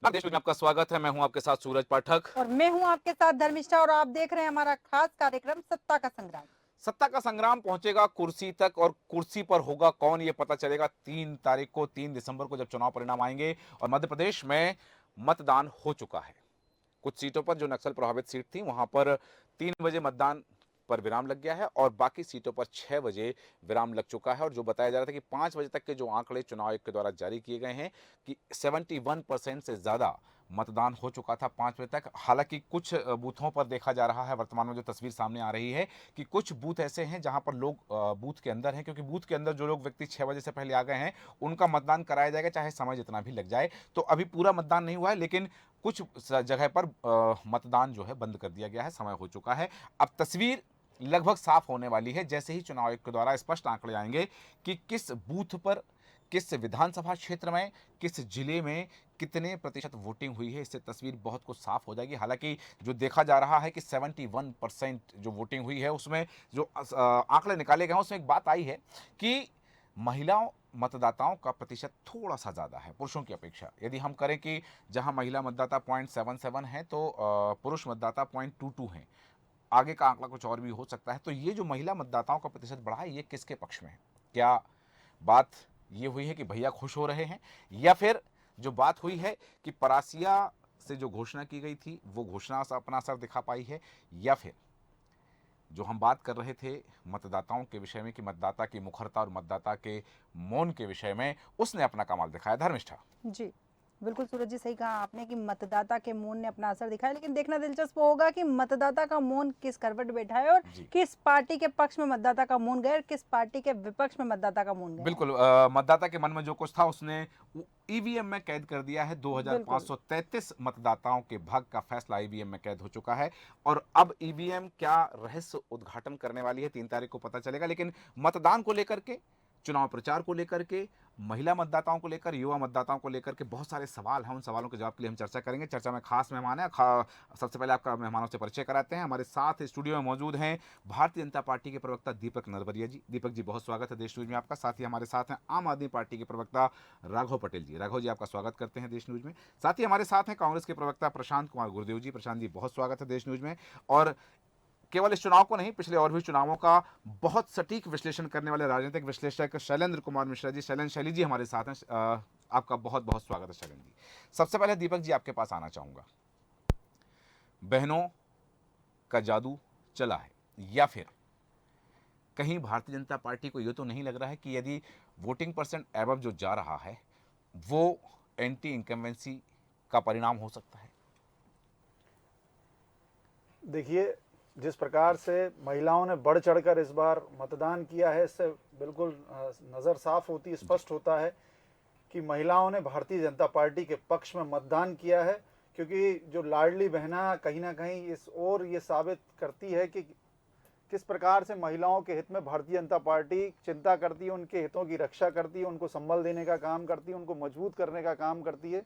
देश में आपका स्वागत है। मैं हूं आपके साथ सूरज पाठक। और मैं हूं आपके साथ धर्मिष्ठा और आप देख रहे हैं हमारा खास कार्यक्रम सत्ता का संग्राम। सत्ता का संग्राम पहुंचेगा कुर्सी तक और कुर्सी पर होगा कौन, ये पता चलेगा 3 तारीख को, 3 दिसंबर को, जब चुनाव परिणाम आएंगे। और मध्य प्रदेश में मतदान हो चुका है। कुछ सीटों पर जो नक्सल प्रभावित सीट थी वहां पर 3 बजे मतदान पर विराम लग गया है और बाकी सीटों पर 6 बजे विराम लग चुका है। और जो बताया जा रहा था कि 5 बजे तक के जो आंकड़े चुनाव आयोग के द्वारा जारी किए गए हैं कि 71% से ज्यादा मतदान हो चुका था 5 बजे तक। हालांकि कुछ बूथों पर देखा जा रहा है, वर्तमान में जो तस्वीर सामने आ रही है, कि कुछ बूथ ऐसे हैं जहां पर लोग बूथ के अंदर हैं, क्योंकि बूथ के अंदर जो लोग व्यक्ति 6 बजे से पहले आ गए हैं उनका मतदान कराया जाएगा, चाहे समय जितना भी लग जाए। तो अभी पूरा मतदान नहीं हुआ है, लेकिन कुछ जगह पर मतदान जो है बंद कर दिया गया है, समय हो चुका है। अब तस्वीर लगभग साफ होने वाली है जैसे ही चुनाव आयोग के द्वारा स्पष्ट आंकड़े आएंगे कि किस बूथ पर, किस विधानसभा क्षेत्र में, किस जिले में कितने प्रतिशत वोटिंग हुई है। इससे तस्वीर बहुत कुछ साफ हो जाएगी। हालांकि जो देखा जा रहा है कि 71% जो वोटिंग हुई है, उसमें जो आंकड़े निकाले गए हैं उसमें एक बात आई है कि महिलाओं मतदाताओं का प्रतिशत थोड़ा सा ज़्यादा है पुरुषों की अपेक्षा। यदि हम करें कि जहां महिला मतदाता 0.77 है तो पुरुष मतदाता 0.22 हैं। आगे का आंकड़ा कुछ और भी हो सकता है। तो ये जो महिला मतदाताओं का प्रतिशत बढ़ा है, ये किसके पक्ष में है? क्या बात ये हुई है कि भैया खुश हो रहे हैं, या फिर जो बात हुई है कि परासिया से जो घोषणा की गई थी वो घोषणा से अपना असर दिखा पाई है, या फिर जो हम बात कर रहे थे मतदाताओं के विषय में कि मतदाता की मुखरता और मतदाता के मौन के विषय में, उसने अपना कमाल दिखाया। धर्मिष्ठा। जी, बिल्कुल सूरज जी, सही कहा आपने कि मतदाता के मौन ने अपना असर दिखाया, लेकिन देखना दिलचस्प होगा कि मतदाता का मौन किस करवट बैठा है और जी किस पार्टी के पक्ष में मतदाता का मौन गया और किस पार्टी के विपक्ष में मतदाता का मौन गया है। बिल्कुल, मतदाता के मन में जो कुछ था उसने ईवीएम में कैद कर दिया है। बिल्कुल। 2533 मतदाताओं के भाग्य का फैसला ईवीएम में कैद हो चुका है। और अब ईवीएम क्या रहस्य उद्घाटन करने वाली है, 3 तारीख को पता चलेगा। लेकिन मतदान को लेकर के, चुनाव प्रचार को लेकर के, महिला मतदाताओं को लेकर, युवा मतदाताओं को लेकर के बहुत सारे सवाल हैं। उन सवालों के जवाब के लिए हम चर्चा करेंगे। चर्चा में खास मेहमान है। सबसे पहले आपका मेहमानों से परिचय कराते हैं। हमारे साथ स्टूडियो में मौजूद हैं भारतीय जनता पार्टी के प्रवक्ता दीपक नरवरिया जी। दीपक जी, बहुत स्वागत है देश न्यूज में आपका। साथ ही हमारे साथ हैं आम आदमी पार्टी के प्रवक्ता राघव पटेल जी। राघव जी, आपका स्वागत करते हैं देश न्यूज में। साथ ही हमारे साथ हैं कांग्रेस के प्रवक्ता प्रशांत कुमार गुरुदेव जी। प्रशांत जी, बहुत स्वागत है देश न्यूज में। और केवल इस चुनाव को नहीं, पिछले और भी चुनावों का बहुत सटीक विश्लेषण करने वाले राजनीतिक विश्लेषक शैलेंद्र कुमार मिश्रा जी, शैली जी हमारे साथ हैं। आपका बहुत बहुत स्वागत है शैलेंद्र जी। सबसे पहले दीपक जी आपके पास आना चाहूंगा। बहनों का जादू चला है, या फिर कहीं भारतीय जनता पार्टी को यह तो नहीं लग रहा है कि यदि वोटिंग परसेंट एबव जो जा रहा है वो एंटी इनकम्बेंसी का परिणाम हो सकता है? देखिए, जिस प्रकार से महिलाओं ने बढ़ चढ़कर इस बार मतदान किया है, इससे बिल्कुल नज़र साफ होती, स्पष्ट होता है कि महिलाओं ने भारतीय जनता पार्टी के पक्ष में मतदान किया है। क्योंकि जो लाडली बहना कहीं ना कहीं इस ओर ये साबित करती है कि किस प्रकार से महिलाओं के हित में भारतीय जनता पार्टी चिंता करती है, उनके हितों की रक्षा करती है, उनको संबल देने का काम करती है, उनको मजबूत करने का काम करती है।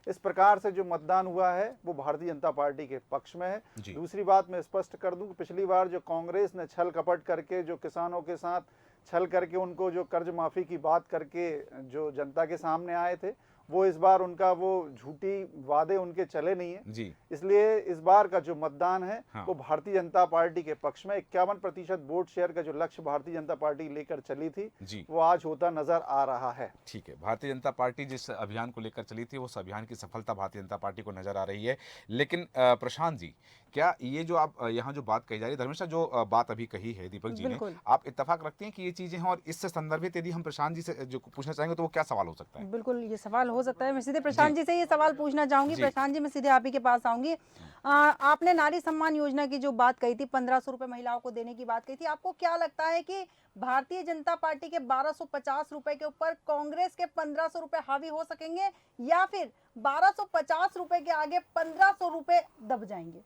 इस प्रकार से जो मतदान हुआ है वो भारतीय जनता पार्टी के पक्ष में है। दूसरी बात मैं स्पष्ट कर दूं कि पिछली बार जो कांग्रेस ने छल कपट करके, जो किसानों के साथ छल करके, उनको जो कर्ज माफ़ी की बात करके जो जनता के सामने आए थे, वो इस बार उनका वो झूठी वादे उनके चले नहीं है जी। इसलिए इस बार का जो मतदान है हाँ। वो भारतीय जनता पार्टी के पक्ष में 51% वोट शेयर का जो लक्ष्य भारतीय जनता पार्टी लेकर चली थी जी। वो आज होता नजर आ रहा है। ठीक है, भारतीय जनता पार्टी जिस अभियान को लेकर चली थी उस अभियान की सफलता भारतीय जनता पार्टी को नजर आ रही है। लेकिन प्रशांत जी, क्या ये जो आप यहाँ जो बात कही जा रही है, धर्मेश जो बात अभी कही है दीपक जी ने, बिल्कुल। आप इत्तेफाक रखते हैं कि ये चीजें हैं? और इससे संदर्भित यदि हम प्रशांत जी से जो पूछना चाहेंगे तो वो क्या सवाल हो सकता है? बिल्कुल, ये सवाल हो सकता है। मैं सीधे प्रशांत जी से ये सवाल पूछना चाहूंगी। जी। प्रशांत जी, मैं सीधे आप ही के पास आऊंगी। आपने नारी सम्मान योजना की जो बात कही थी, 1500 रुपए महिलाओं को देने की बात कही थी, आपको क्या लगता है कि भारतीय जनता पार्टी के 1250 रुपए के ऊपर कांग्रेस के 1500 रुपए हावी हो सकेंगे, या फिर 1250 रुपए के आगे 1500 रुपए दब जाएंगे?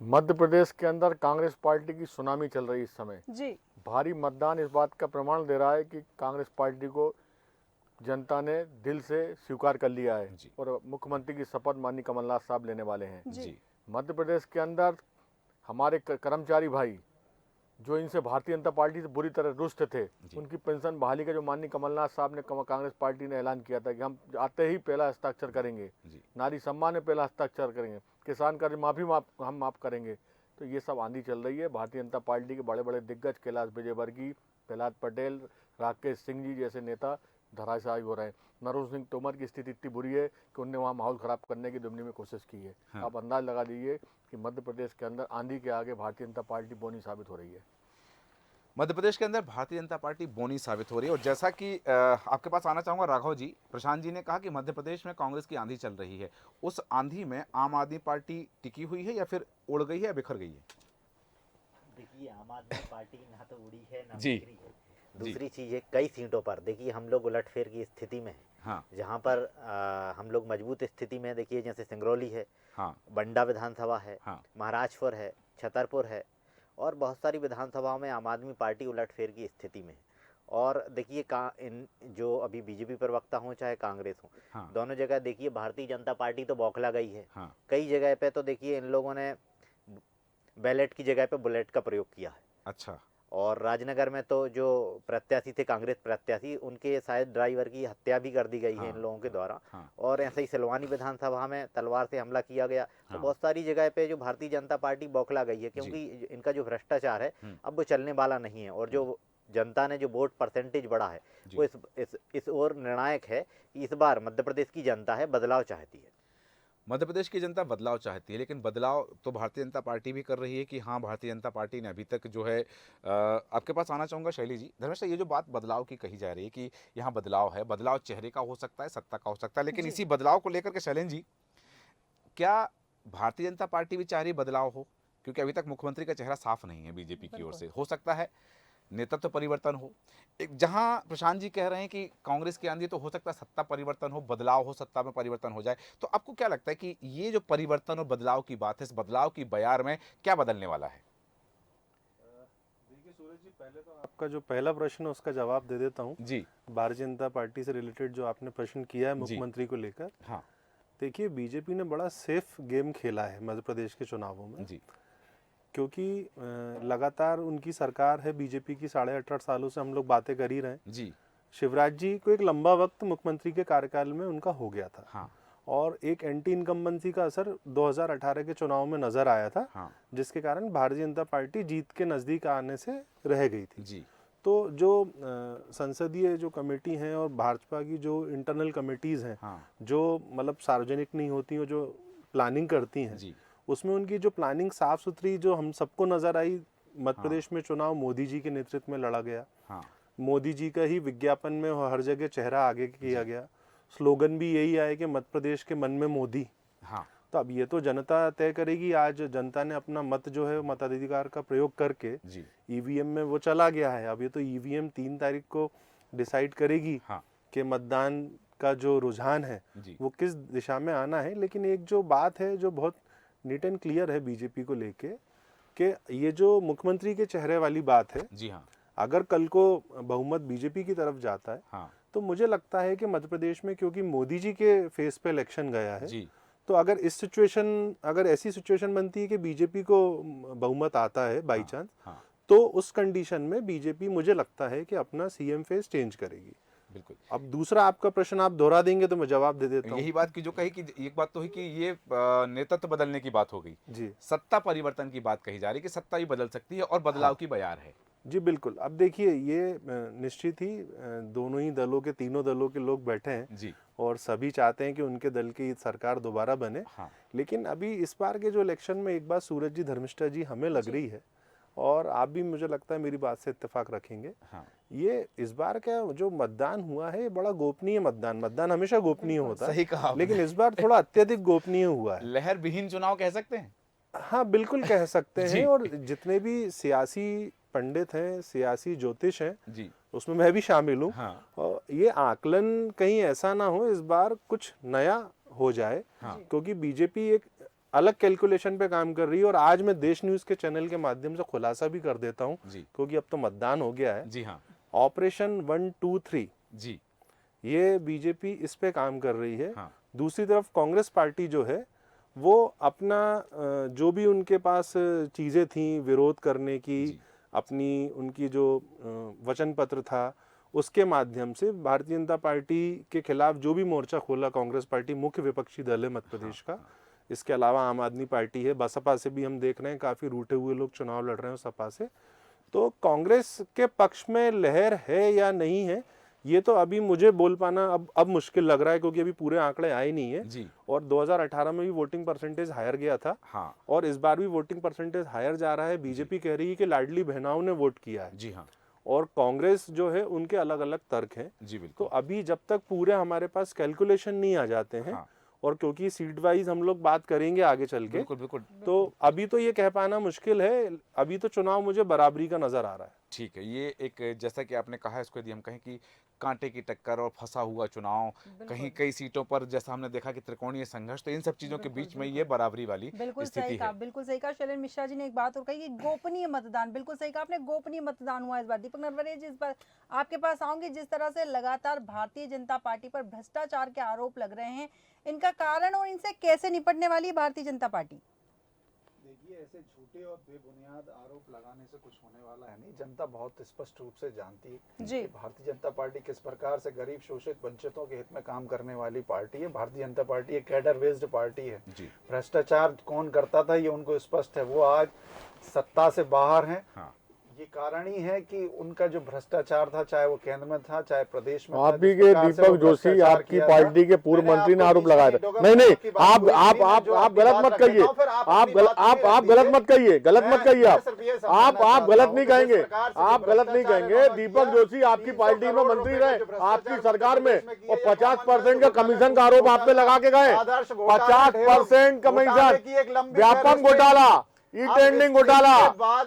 मध्य प्रदेश के अंदर कांग्रेस पार्टी की सुनामी चल रही है इस समय जी। भारी मतदान इस बात का प्रमाण दे रहा है कि कांग्रेस पार्टी को जनता ने दिल से स्वीकार कर लिया है और मुख्यमंत्री की शपथ माननीय कमलनाथ साहब लेने वाले हैं। जी। मध्य प्रदेश के अंदर हमारे कर्मचारी भाई जो इनसे भारतीय जनता पार्टी से बुरी तरह रुष्ट थे, जी। उनकी पेंशन बहाली का जो माननीय कमलनाथ साहब ने कांग्रेस पार्टी ने ऐलान किया था कि हम आते ही पहला हस्ताक्षर करेंगे, जी। नारी सम्मान में पहला हस्ताक्षर करेंगे, किसान कर्ज माफी हम माफ करेंगे। तो ये सब आंधी चल रही है। भारतीय जनता पार्टी के बड़े बड़े दिग्गज कैलाश विजयवर्गीय, प्रहलाद पटेल, राकेश सिंह जी जैसे नेता धराशायी हो रहे हैं। नरोत्तम सिंह तोमर की स्थिति इतनी बुरी है कि उनने वहाँ माहौल खराब करने की दुमनी में कोशिश की है। हाँ। आप अंदाज लगा दीजिए कि मध्य प्रदेश के अंदर आंधी के आगे भारतीय जनता पार्टी बोनी साबित हो रही है। मध्य प्रदेश के अंदर भारतीय जनता पार्टी बोनी साबित हो रही है। और जैसा कि आपके पास आना चाहूंगा राघव जी, प्रशांत जी ने कहा कि मध्य प्रदेश में कांग्रेस की आंधी चल रही है, उस आंधी में आम आदमी पार्टी टिकी हुई है या फिर उड़ गई है या बिखर गई है? देखिए, आम आदमी पार्टी ना तो उड़ी है ना जी। बिखरी है। दूसरी चीज़ है, कई सीटों पर देखिए हम लोग उलटफेर की स्थिति में हैं। हाँ। जहाँ पर हम लोग मजबूत स्थिति में हैं, देखिए जैसे सिंगरौली है, हाँ। बंडा विधानसभा है, हाँ। महाराजपुर है, छतरपुर है, और बहुत सारी विधानसभाओं में आम आदमी पार्टी उलटफेर की स्थिति में है। और देखिए इन जो अभी बीजेपी प्रवक्ता हों चाहे कांग्रेस हो, हाँ। दोनों जगह देखिए भारतीय जनता पार्टी तो बौखला गई है। हाँ। कई जगह पे तो देखिए इन लोगों ने बैलेट की जगह पे बुलेट का प्रयोग किया है। अच्छा। और राजनगर में तो जो प्रत्याशी थे कांग्रेस प्रत्याशी, उनके शायद ड्राइवर की हत्या भी कर दी गई है इन लोगों के द्वारा। हाँ। और ऐसे ही सिलवानी विधानसभा में तलवार से हमला किया गया। तो हाँ। बहुत सारी जगह पे जो भारतीय जनता पार्टी बौखला गई है, क्योंकि इनका जो भ्रष्टाचार है अब वो चलने वाला नहीं है। और जो जनता ने जो वोट परसेंटेज बढ़ा है वो इस ओर निर्णायक है कि इस बार मध्य प्रदेश की जनता है बदलाव चाहती है। मध्य प्रदेश की जनता बदलाव चाहती है, लेकिन बदलाव तो भारतीय जनता पार्टी भी कर रही है कि हाँ, भारतीय जनता पार्टी ने अभी तक जो है आपके पास आना चाहूँगा शैली जी। धर्मेश, ये जो बात बदलाव की कही जा रही है कि यहाँ बदलाव है, बदलाव चेहरे का हो सकता है, सत्ता का हो सकता है, लेकिन इसी बदलाव को लेकर के शैलेंद्र जी, क्या भारतीय जनता पार्टी भी चाह रही बदलाव हो? क्योंकि अभी तक मुख्यमंत्री का चेहरा साफ नहीं है बीजेपी की ओर से। हो सकता है नेतृत्व परिवर्तन हो। एक जहां प्रशांत जी कह रहे हैं कि कांग्रेस की आंधी, तो हो सकता है सत्ता परिवर्तन हो, बदलाव हो, सत्ता में परिवर्तन हो जाए। तो आपको क्या लगता है कि ये जो परिवर्तन और बदलाव की बात है, इस बदलाव की बयार में क्या बदलने वाला है? देखिए सूरज जी, पहले तो आपका जो पहला प्रश्न है उसका जवाब दे देता हूँ जी। भारतीय जनता पार्टी से रिलेटेड जो आपने प्रश्न किया है मुख्यमंत्री को लेकर। हाँ। देखिए, बीजेपी ने बड़ा सेफ गेम खेला है मध्य प्रदेश के चुनावों में, जी। क्योंकि लगातार उनकी सरकार है बीजेपी की, 18.5 सालों से हम लोग बातें कर ही रहे हैं। जी। शिवराज जी को एक लंबा वक्त मुख्यमंत्री के कार्यकाल में उनका हो गया था। हाँ। और एक एंटी इनकम्बेंसी का असर 2018 के चुनाव में नजर आया था। हाँ। जिसके कारण भारतीय जनता पार्टी जीत के नजदीक आने से रह गई थी। जी। तो जो संसदीय जो कमेटी हैं और भाजपा की जो इंटरनल कमेटीज हैं, हाँ। जो मतलब सार्वजनिक नहीं होती हैं, जो प्लानिंग करती हैं, जी। उसमें उनकी जो प्लानिंग साफ सुथरी जो हम सबको नजर आई। मध्य प्रदेश में चुनाव मोदी जी के नेतृत्व में लड़ा गया। हाँ। मोदी जी का ही विज्ञापन में हर जगह चेहरा आगे किया गया। स्लोगन भी यही आया कि मध्य प्रदेश के मन में मोदी। हाँ। तो अब ये तो जनता तय करेगी। आज जनता ने अपना मत जो है मताधिकार का प्रयोग करके जी। ईवीएम में वो चला गया है। अब ये तो ईवीएम 3 तारीख को डिसाइड करेगी हाँ। कि मतदान का जो रुझान है जी। वो किस दिशा में आना है। लेकिन एक जो बात है जो बहुत नीट एंड क्लियर है बीजेपी को लेके, कि ये जो मुख्यमंत्री के चेहरे वाली बात है, जी। हाँ। अगर कल को बहुमत बीजेपी की तरफ जाता है हाँ। तो मुझे लगता है कि मध्य प्रदेश में, क्योंकि मोदी जी के फेस पे इलेक्शन गया है, जी। तो अगर ऐसी सिचुएशन बनती है कि बीजेपी को बहुमत आता है बाई चांस, हाँ। तो उस कंडीशन में बीजेपी मुझे लगता है कि अपना सीएम फेस चेंज करेगी। बिल्कुल। अब दूसरा आपका प्रश्न आप दोहरा देंगे तो मैं जवाब दे देता हूँ। यही बात की जो कही कि एक बात तो है कि ये नेतृत्व बदलने की बात हो गई जी। सत्ता परिवर्तन की बात कही जा रही है कि सत्ता ही बदल सकती है और बदलाव की बयार है। जी बिल्कुल। अब देखिए, ये निश्चित ही दोनों ही दलों के, तीनों दलों के लोग बैठे हैं जी। और सभी चाहते हैं कि उनके दल की सरकार दोबारा बने। हाँ। लेकिन अभी इस बार के जो इलेक्शन में एक बात सूरज जी, धर्मिष्ठा जी, हमें लग रही है, और आप भी मुझे लगता है मेरी बात से इत्तेफाक रखेंगे, हाँ। ये इस बार का जो मतदान हुआ है ये बड़ा गोपनीय मतदान हमेशा गोपनीय होता है। सही कहा आपने। लेकिन इस बार थोड़ा अत्यधिक गोपनीय हुआ है। लहर विहीन चुनाव कह सकते हैं। हाँ बिल्कुल कह सकते जी। हैं। और जितने भी सियासी पंडित हैं, सियासी ज्योतिष हैं, जी। उसमें मैं भी शामिल हूँ। हाँ। और ये आकलन कहीं ऐसा ना हो इस बार कुछ नया हो जाए। हाँ। क्योंकि बीजेपी एक अलग कैलकुलेशन पे काम कर रही है। और आज मैं देश न्यूज के चैनल के माध्यम से खुलासा भी कर देता हूँ, जी। क्योंकि अब तो मतदान हो गया है। जी। हाँ। ऑपरेशन 1, 2, 3 जी। ये बीजेपी इस पे काम कर रही है। हाँ। दूसरी तरफ कांग्रेस पार्टी जो है वो अपना जो भी उनके पास चीजें थी विरोध करने की, अपनी उनकी जो वचन पत्र था उसके माध्यम से भारतीय जनता पार्टी के खिलाफ जो भी मोर्चा खोला कांग्रेस पार्टी, मुख्य विपक्षी दल है मध्य प्रदेश का, इसके अलावा आम आदमी पार्टी है, बसपा से भी हम देख रहे हैं काफ़ी रूठे हुए लोग चुनाव लड़ रहे हैं सपा से। तो कांग्रेस के पक्ष में लहर है या नहीं है ये तो अभी मुझे बोल पाना अब मुश्किल लग रहा है, क्योंकि अभी पूरे आंकड़े आए नहीं है जी। और 2018 में भी वोटिंग परसेंटेज हायर गया था हाँ और इस बार भी वोटिंग परसेंटेज हायर जा रहा है। बीजेपी कह रही है कि लाडली बहनाओं ने वोट किया है जी हाँ और कांग्रेस जो है उनके अलग अलग तर्क हैं। जी तो बिल्कुल। अभी जब तक पूरे हमारे पास कैलकुलेशन नहीं आ जाते हैं हाँ। और क्योंकि सीट वाइज हम लोग बात करेंगे आगे चल के, बिल्कुल बिल्कुल तो अभी तो ये कह पाना मुश्किल है। अभी तो चुनाव मुझे बराबरी का नजर आ रहा है। ठीक है। ये एक जैसा कि आपने कहा, इसको यदि हम कहें कि कांटे की टक्कर और फंसा हुआ चुनाव, कहीं कई सीटों पर जैसा हमने देखा कि त्रिकोणीय संघर्ष, तो इन सब चीजों के बीच में ये बराबरी वाली बिल्कुल स्थिति सही है। कहा, बिल्कुल सही कहा। शैलेंद्र मिश्रा जी ने एक बात और कही कि गोपनीय मतदान, बिल्कुल सही कहा आपने, गोपनीय मतदान हुआ इस बार। दीपक नरवरे जी, इस बार आपके पास आऊंगी, जिस तरह से लगातार भारतीय जनता पार्टी पर भ्रष्टाचार के आरोप लग रहे हैं, इनका कारण और इनसे कैसे निपटने वाली है भारतीय जनता पार्टी? देखिए, ऐसे झूठे और बेबुनियाद आरोप लगाने से कुछ होने वाला है नहीं। जनता बहुत स्पष्ट रूप से जानती है जी। कि भारतीय जनता पार्टी किस प्रकार से गरीब, शोषित, वंचितों के हित में काम करने वाली पार्टी है। भारतीय जनता पार्टी एक कैडर बेस्ड पार्टी है। जी। भ्रष्टाचार कौन करता था ये उनको स्पष्ट है। वो आज सत्ता से बाहर हैं। हाँ। ये कारण ही है कि उनका जो भ्रष्टाचार था, चाहे वो केंद्र में था चाहे प्रदेश में था, आप भी जिस के प्रकार से दीपक वो जोशी भ्रष्टाचार आपकी किया पार्टी था, के पूर्व मैंने मंत्री ने आपको आरोप बीच में लगाया नहीं था। टोका, नहीं मैं नहीं, आपकी बात पूरी सुनी, मैं जो आप आपकी गलत बात मत रख कहिए, देता हूं, फिर आप आप अपनी बात पूरी रख गलत दीजिए। मत कहिए, गलत मत कहिए। मैं सिर्फ ये समझाना आप चाहता गलत हूं नहीं कि जिस कहेंगे। प्रकार से आप जो गलत नहीं भ्रष्टाचार कहेंगे। इन्होंने दीपक किया, जोशी आपकी 300 पार्टी में करोड़ मंत्री रुपए रहे, का जो भ्रष्टाचार आपकी उत्तर सरकार में, प्रदेश में किया, और ये 50% का घोटाले, कमीशन का आरोप आप पे लगा के गए। आदर्श घोटाले, 50% घोटाले कमीशन, की एक लंबी व्यापक फहरिस्त घोटाला, ई अब टेंडिंग घोटाला,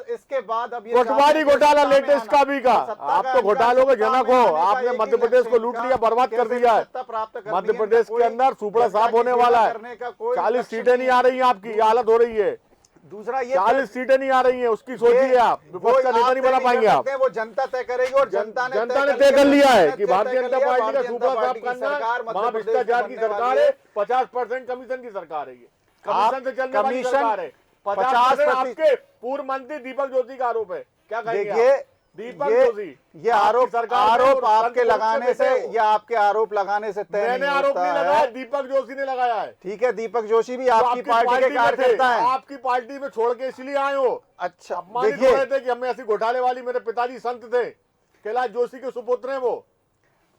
इसके बाद अब ये कोटवारी चाहते हैं कि घोटाला सत्ता में लेटेस्ट आना। का भी का। सत्ता आप का तो अधिकार, घोटालों के सत्ता जनक में हो। आने का आपने एक ही मध्य प्रदेश को लक्ष्य लूट इनका, लिया, बर्बाद कर कैसे दिया है। सत्ता प्राप्त करनी है, मध्य इनका प्रदेश के कोई अंदर सुपड़ा जनता साफ की होने सेवा वाला है। करने का कोई 40 लक्ष्य सीटें नहीं आ रही हैं आपकी, ये हालत हो रही है। दूसरा ये 40 सीटें नहीं आ रही हैं, उसकी सोचिए आप, विपक्ष का नेता नहीं बना पाएंगे आप। वो जनता तय करेगी और जनता ने तय कर लिया है कि भारतीय जनता पार्टी का सुपड़ा साफ करना, वहां भ्रष्टाचार की सरकार है, 50% कमीशन की सरकार है। ये कमीशन से चलने वाली सरकार है। 50% आपके पूर्व मंत्री दीपक जोशी का आरोप है। क्या कहेंगे आप? देखिए, दीपक जोशी, ये आरोप आपके लगाने से, ये ये आपके आरोप लगाने से तय मैंने नहीं आरोप नहीं होता लगाया, है। दीपक जोशी ने लगाया है। ठीक है, दीपक जोशी भी तो आपकी पार्टी के में कार्यकर्ता थे, हैं। आपकी पार्टी में छोड़ के इसलिए आए हो। अच्छा, अपमानित हो रहे थे कि हमें ऐसी घोटाले वाली, मेरे पिताजी संत थे, कैलाश जोशी के सुपुत्र हैं वो।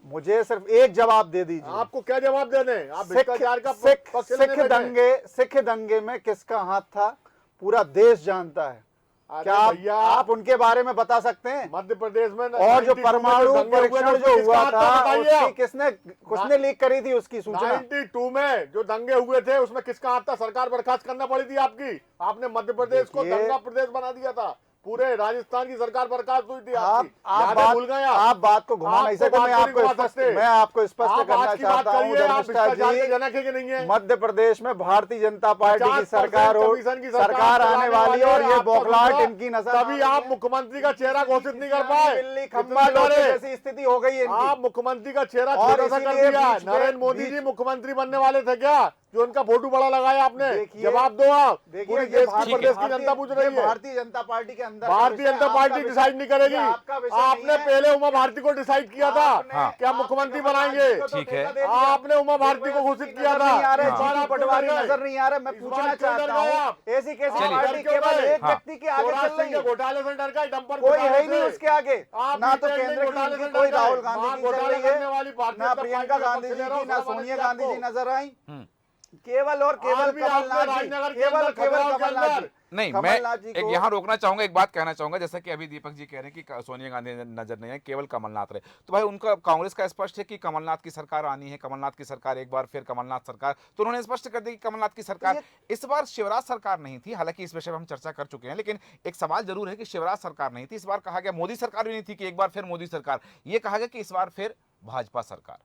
मुझे सिर्फ एक जवाब दे दीजिए। आपको क्या जवाब देने? आप भ्रष्टाचार का पक्ष लेने बैठे हैं। सिख दंगे में किसका हाथ था पूरा देश जानता है। अरे क्या भैया, आप उनके बारे में बता सकते हैं? मध्य प्रदेश में और जो 92 परमाणु में दंगे हुए थे, परीक्षण उसमें जो किसका हुआ हाथ था, बताइए आप। उसकी किसने लीक करी थी उसकी सूचना? 92 में जो दंगे हुए थे उसमें किसका हाथ था? सरकार बर्खास्त करना पड़ी थी आपकी। आपने मध्य प्रदेश को देखिए, दंगा प्रदेश बना दिया था। पूरे राजस्थान की सरकार बर्खास्त हुई थी आप आपकी। यादें भूल गए आप बात को घुमा नहीं सकते। मैं आपको स्पष्ट करना चाहता हूँ धर्मिष्ठा जी, जनक है कि नहीं है? मध्य प्रदेश में भारतीय जनता पार्टी की 50% सरकार कमीशन की सरकार आने वाली है और ये बौखलाहट इनकी नजर तभी आप मुख्यमंत्री का चेहरा घोषित नहीं कर पाए। बिल्ली खंबा लोटे जैसी स्थिति हो गई है आप इनकी। मुख्यमंत्री का चेहरा और छोटा सा कर इसीलिए दिया। बीच में- नरेंद्र मोदी जी बीच- मुख्यमंत्री बनने वाले थे क्या? जो उनका फोटो बड़ा लगाया आपने। देखिए- जवाब दो आप। देखिए, पूरे ये देश की भारतीय- प्रदेश की जनता पूछ रही है। भारतीय जनता पार्टी के अंदर भारतीय जनता पार्टी डिसाइड नहीं करेगी। आपने पहले उमा भारती को डिसाइड किया था कि आप मुख्यमंत्री बनाएंगे। ठीक है। आपने उमा भारती को घोषित किया था। नहीं आ रहे, इस बार जीतू आप पटवारी क्यों डर गए? नजर नहीं आ रहे। मैं इस पूछना बार क्यों डर चाहता गए हूँ, आप? ऐसी कैसी आप पार्टी डर क्यों केवल गए? एक व्यक्ति के आगे शिवराज चल सिंह रही के है? घोटाले से डर गए, डंपर कोई घोटाले है ही नहीं से। उसके आगे। आप ना तो नीचे केंद्र की घोटाले से इनकी डर कोई गए। राहुल वहाँ गांधी जी चल घोटाले रही करने वाली है, भारतीय ना जनता प्रियंका पार्टी का गांधी पक्ष जी ले रहा हूँ, की, ना समझ सोनिया लीजिए गांधी जी आपको। नजर आई। केवल और केवल आज भी आपने कमलनाथ जी, राजनगर के केवल अंदर केवल खजुराहो के कमलनाथ अंदर- जी। नहीं, मैं कमलनाथ जी एक को- यहाँ रोकना चाहूंगा, एक बात कहना चाहूंगा। जैसा कि अभी दीपक जी कह रहे हैं कि सोनिया गांधी नजर नहीं है, केवल कमलनाथ रहे, तो भाई उनका कांग्रेस का स्पष्ट है कि कमलनाथ की सरकार आनी है, कमलनाथ की सरकार एक बार फिर कमलनाथ सरकार, तो उन्होंने स्पष्ट कर दिया कि कमलनाथ की सरकार। इस बार शिवराज सरकार नहीं थी, हालांकि इस विषय पर हम चर्चा कर चुके हैं, लेकिन एक सवाल जरूर है कि शिवराज सरकार नहीं थी। इस बार कहा गया मोदी सरकार भी नहीं थी कि एक बार फिर मोदी सरकार, ये कहा गया कि इस बार फिर भाजपा सरकार।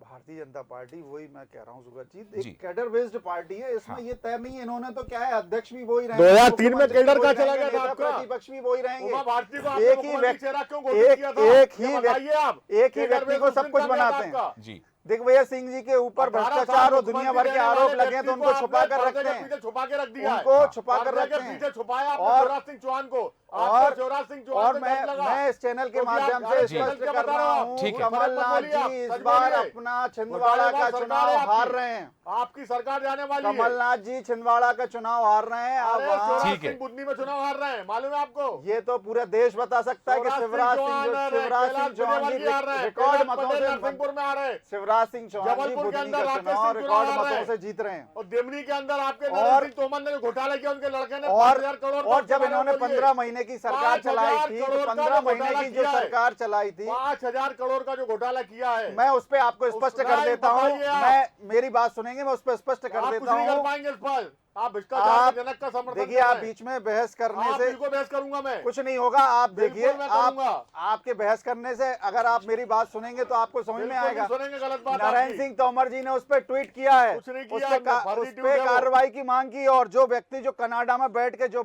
भारतीय जनता पार्टी, वही मैं कह रहा हूँ सुगत जी, जी। एक कैडर बेस्ड पार्टी है। इसमें हाँ। ये तय नहीं है, इन्होंने तो क्या है, अध्यक्ष भी वही रहेंगे, 2003 में मुख्यमंत्री कैडर भी का वही चला रहेंगे, गया था नेता आपका। प्रतिपक्ष भी वही रहेंगे। उमा भारती को आपने एक ही मुख्यमंत्री व्यक्ति- चेहरा क्यों घोषित किया था? एक ही ये व्यक्ति- बताइए आप। एक ही कैडर व्यक्ति में को सब सुप्रीम कुछ कर दिया था बनाते हैं। आपका। जी दिग्विजय सिंह जी के ऊपर 18 साल भ्रष्टाचार और मुख्यमंत्री दुनिया भर के रहने आरोप वाले लगे हैं तो व्यक्ति उनको को छुपा कर आपने रखते पर्दे के हैं, पीछे छुपा के रख दिया है। उनको छुपा कर पर्दे के रखते हैं। पीछे छुपाया आपने और- शिवराज सिंह चौहान को। और आपको शिवराज सिंह चौहान और से मैं डर लगा। मैं इस चैनल के क्योंकि आप माध्यम अरे से चैनल स्पष्ट क्या कर बता रहा रहे हो हूँ, ठीक है। कमलनाथ बोलिए आप, जी इस सच बार बोलिए। अपना छिंदवाड़ा का सरकार चुनाव है आपकी। हार रहे हैं। आपकी सरकार जाने वाली है। कमलनाथ जी छिंदवाड़ा का चुनाव हार रहे हैं। अब अरे वहाँ- शिवराज ठीक है। सिंह बुधनी में चुनाव हार रहे हैं, मालूम है आपको? ये तो पूरा देश बता सकता है कि शिवराज सिंह चौहान जी रिकॉर्ड मतों से नरसिंहपुर में आ रहे हैं शिवराज सिंह चौहान जी जबलपुर के बुधनी अंदर का राकेश चुनाव सिंह रिकॉर्ड चुनाव हार रहे मतों हैं। से जीत रहे हैं। और देवनी के अंदर आपके और- नरेंद्र सिंह तोमर ने जो घोटाला किया उनके लड़के ने और 5,000 करोड़ का और जब घोटाला इन्होंने बोलिए। 15 महीने की सरकार 5,000 चलाई थी तो करोड़ का 15 जो महीने घोटाला की जो किया है। सरकार चलाई थी 5,000 करोड़ का जो घोटाला किया है, मैं उस पे आपको स्पष्ट कर नहीं, देता हूँ। बताइए आप। मैं मेरी बात सुनेंगे, मैं उस पर स्पष्ट कर आप कुछ देता नहीं कर हूँ। पाएंगे इस पर। आप भ्रष्टाचार आप के जनक का समर्थन देखिए, कर आप रहे हैं। बीच में बहस करने आप से बिल्कुल बहस करूंगा मैं। कुछ नहीं होगा। आप बिल्कुल देखिए, मैं आप करूंगा। आपके बहस करने से अगर आप मेरी बात सुनेंगे तो आपको समझ में बिल्कुल आएगा। नहीं सुनेंगे गलत बात नरेंद्र आपकी। सिंह तोमर जी ने उस पर ट्वीट किया है, कुछ नहीं उस किया पे हमने, फर्जी ट्वीट है वो। कार्रवाई की मांग की। और जो कनाडा में बैठ के जो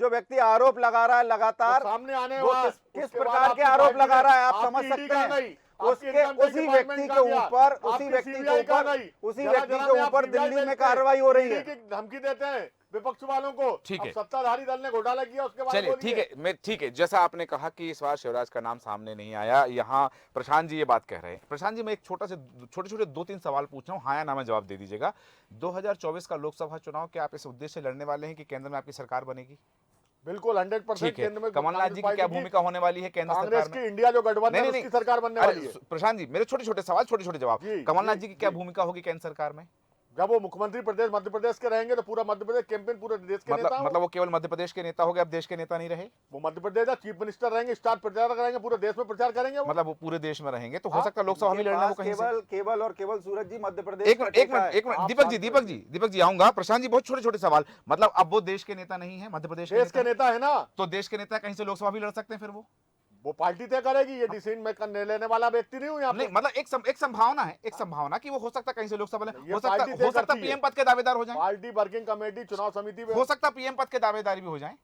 व्यक्ति आरोप लगा रहा है लगातार, तो सामने आने वो वाला किस उसके प्रकार बाद के आपकी आरोप पार्टी लगा रहा है आप आपकी समझ ईडी सकते कहाँ हैं। गई? आपकी उसके इनकम टैक्स उसी डिपार्टमेंट व्यक्ति कहाँ के गया? ऊपर आपकी CBI कहाँ गई? उसी जरा व्यक्ति जरा के में आप ऊपर CBI दिल्ली में भेजते हैं। कार्रवाई हो रही है। ईडी की धमकी देते हैं विपक्ष वालों को। ठीक अब है। सत्ताधारी दल ने घोटाला किया उसके बाद चलिए ठीक है, ठीक है। जैसा आपने कहा कि इस बार शिवराज का नाम सामने नहीं आया, यहाँ प्रशांत जी ये बात कह रहे हैं। प्रशांत जी, मैं एक छोटे छोटे 2-3 सवाल पूछ रहा हूँ, हाँ या ना में जवाब दे दीजिएगा। 2024 का लोकसभा चुनाव, क्या आप इस उद्देश्य से लड़ने वाले हैं कि केंद्र में आपकी सरकार बनेगी? बिल्कुल 100% ठीक है। केंद्र में कमलनाथ जी की क्या भूमिका होने वाली है केंद्र कांग्रेस सरकार की में? इंडिया जो गठबंधन नहीं, है नहीं, उसकी सरकार बनने अरे वाली है। प्रशांत जी, मेरे छोटे छोटे सवाल, छोटे छोटे जवाब। जी, कमलनाथ जी, जी की क्या जी। भूमिका होगी केंद्र सरकार में? जब वो मुख्यमंत्री प्रदेश मध्य प्रदेश के रहेंगे तो पूरा मध्य प्रदेश कैंपेन पूरे देश के नेता मतलब वो केवल मध्य प्रदेश के नेता हो गए, अब देश के नेता नहीं रहे? वो मध्य प्रदेश का चीफ मिनिस्टर रहेंगे, स्टार प्रचारक रहेंगे, पूरे देश में प्रचार करेंगे वो। मतलब वो पूरे देश में रहेंगे, तो हो हाँ, सकता है लोकसभा में उनके लड़ना वो पास कहीं से। केवल सूरज जी मध्य प्रदेश एक का मिनट, टेका है। आप दीपक जी आऊंगा। प्रशांत जी, बहुत छोटे छोटे सवाल। मतलब अब वो देश के नेता नहीं है, मध्य प्रदेश देश के नेता नेता है ना, तो देश के नेता कहीं से लोकसभा भी लड़ सकते हैं फिर वो पार्टी तय करेगी। ये डिसीजन मैं करने लेने वाला व्यक्ति नहीं हूँ यहाँ पे। नहीं, मतलब एक संभावना है, एक संभावना कि वो हो सकता है कहीं से लोकसभा ये हो पार्टी तय सकता करती है। पीएम पद के दावेदार हो जाए, पार्टी वर्किंग कमेटी चुनाव समिति में हो सकता पीएम पद के दावेदार भी हो जाए।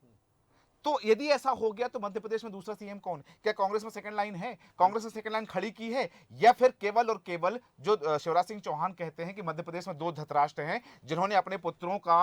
तो यदि ऐसा हो गया तो मध्य प्रदेश में दूसरा सीएम कौन? क्या कांग्रेस में सेकंड लाइन है? कांग्रेस ने सेकंड लाइन खड़ी की है, या फिर केवल और केवल जो शिवराज सिंह चौहान कहते हैं कि मध्य प्रदेश में 2 धृतराष्ट्र हैं जिन्होंने अपने पुत्रों का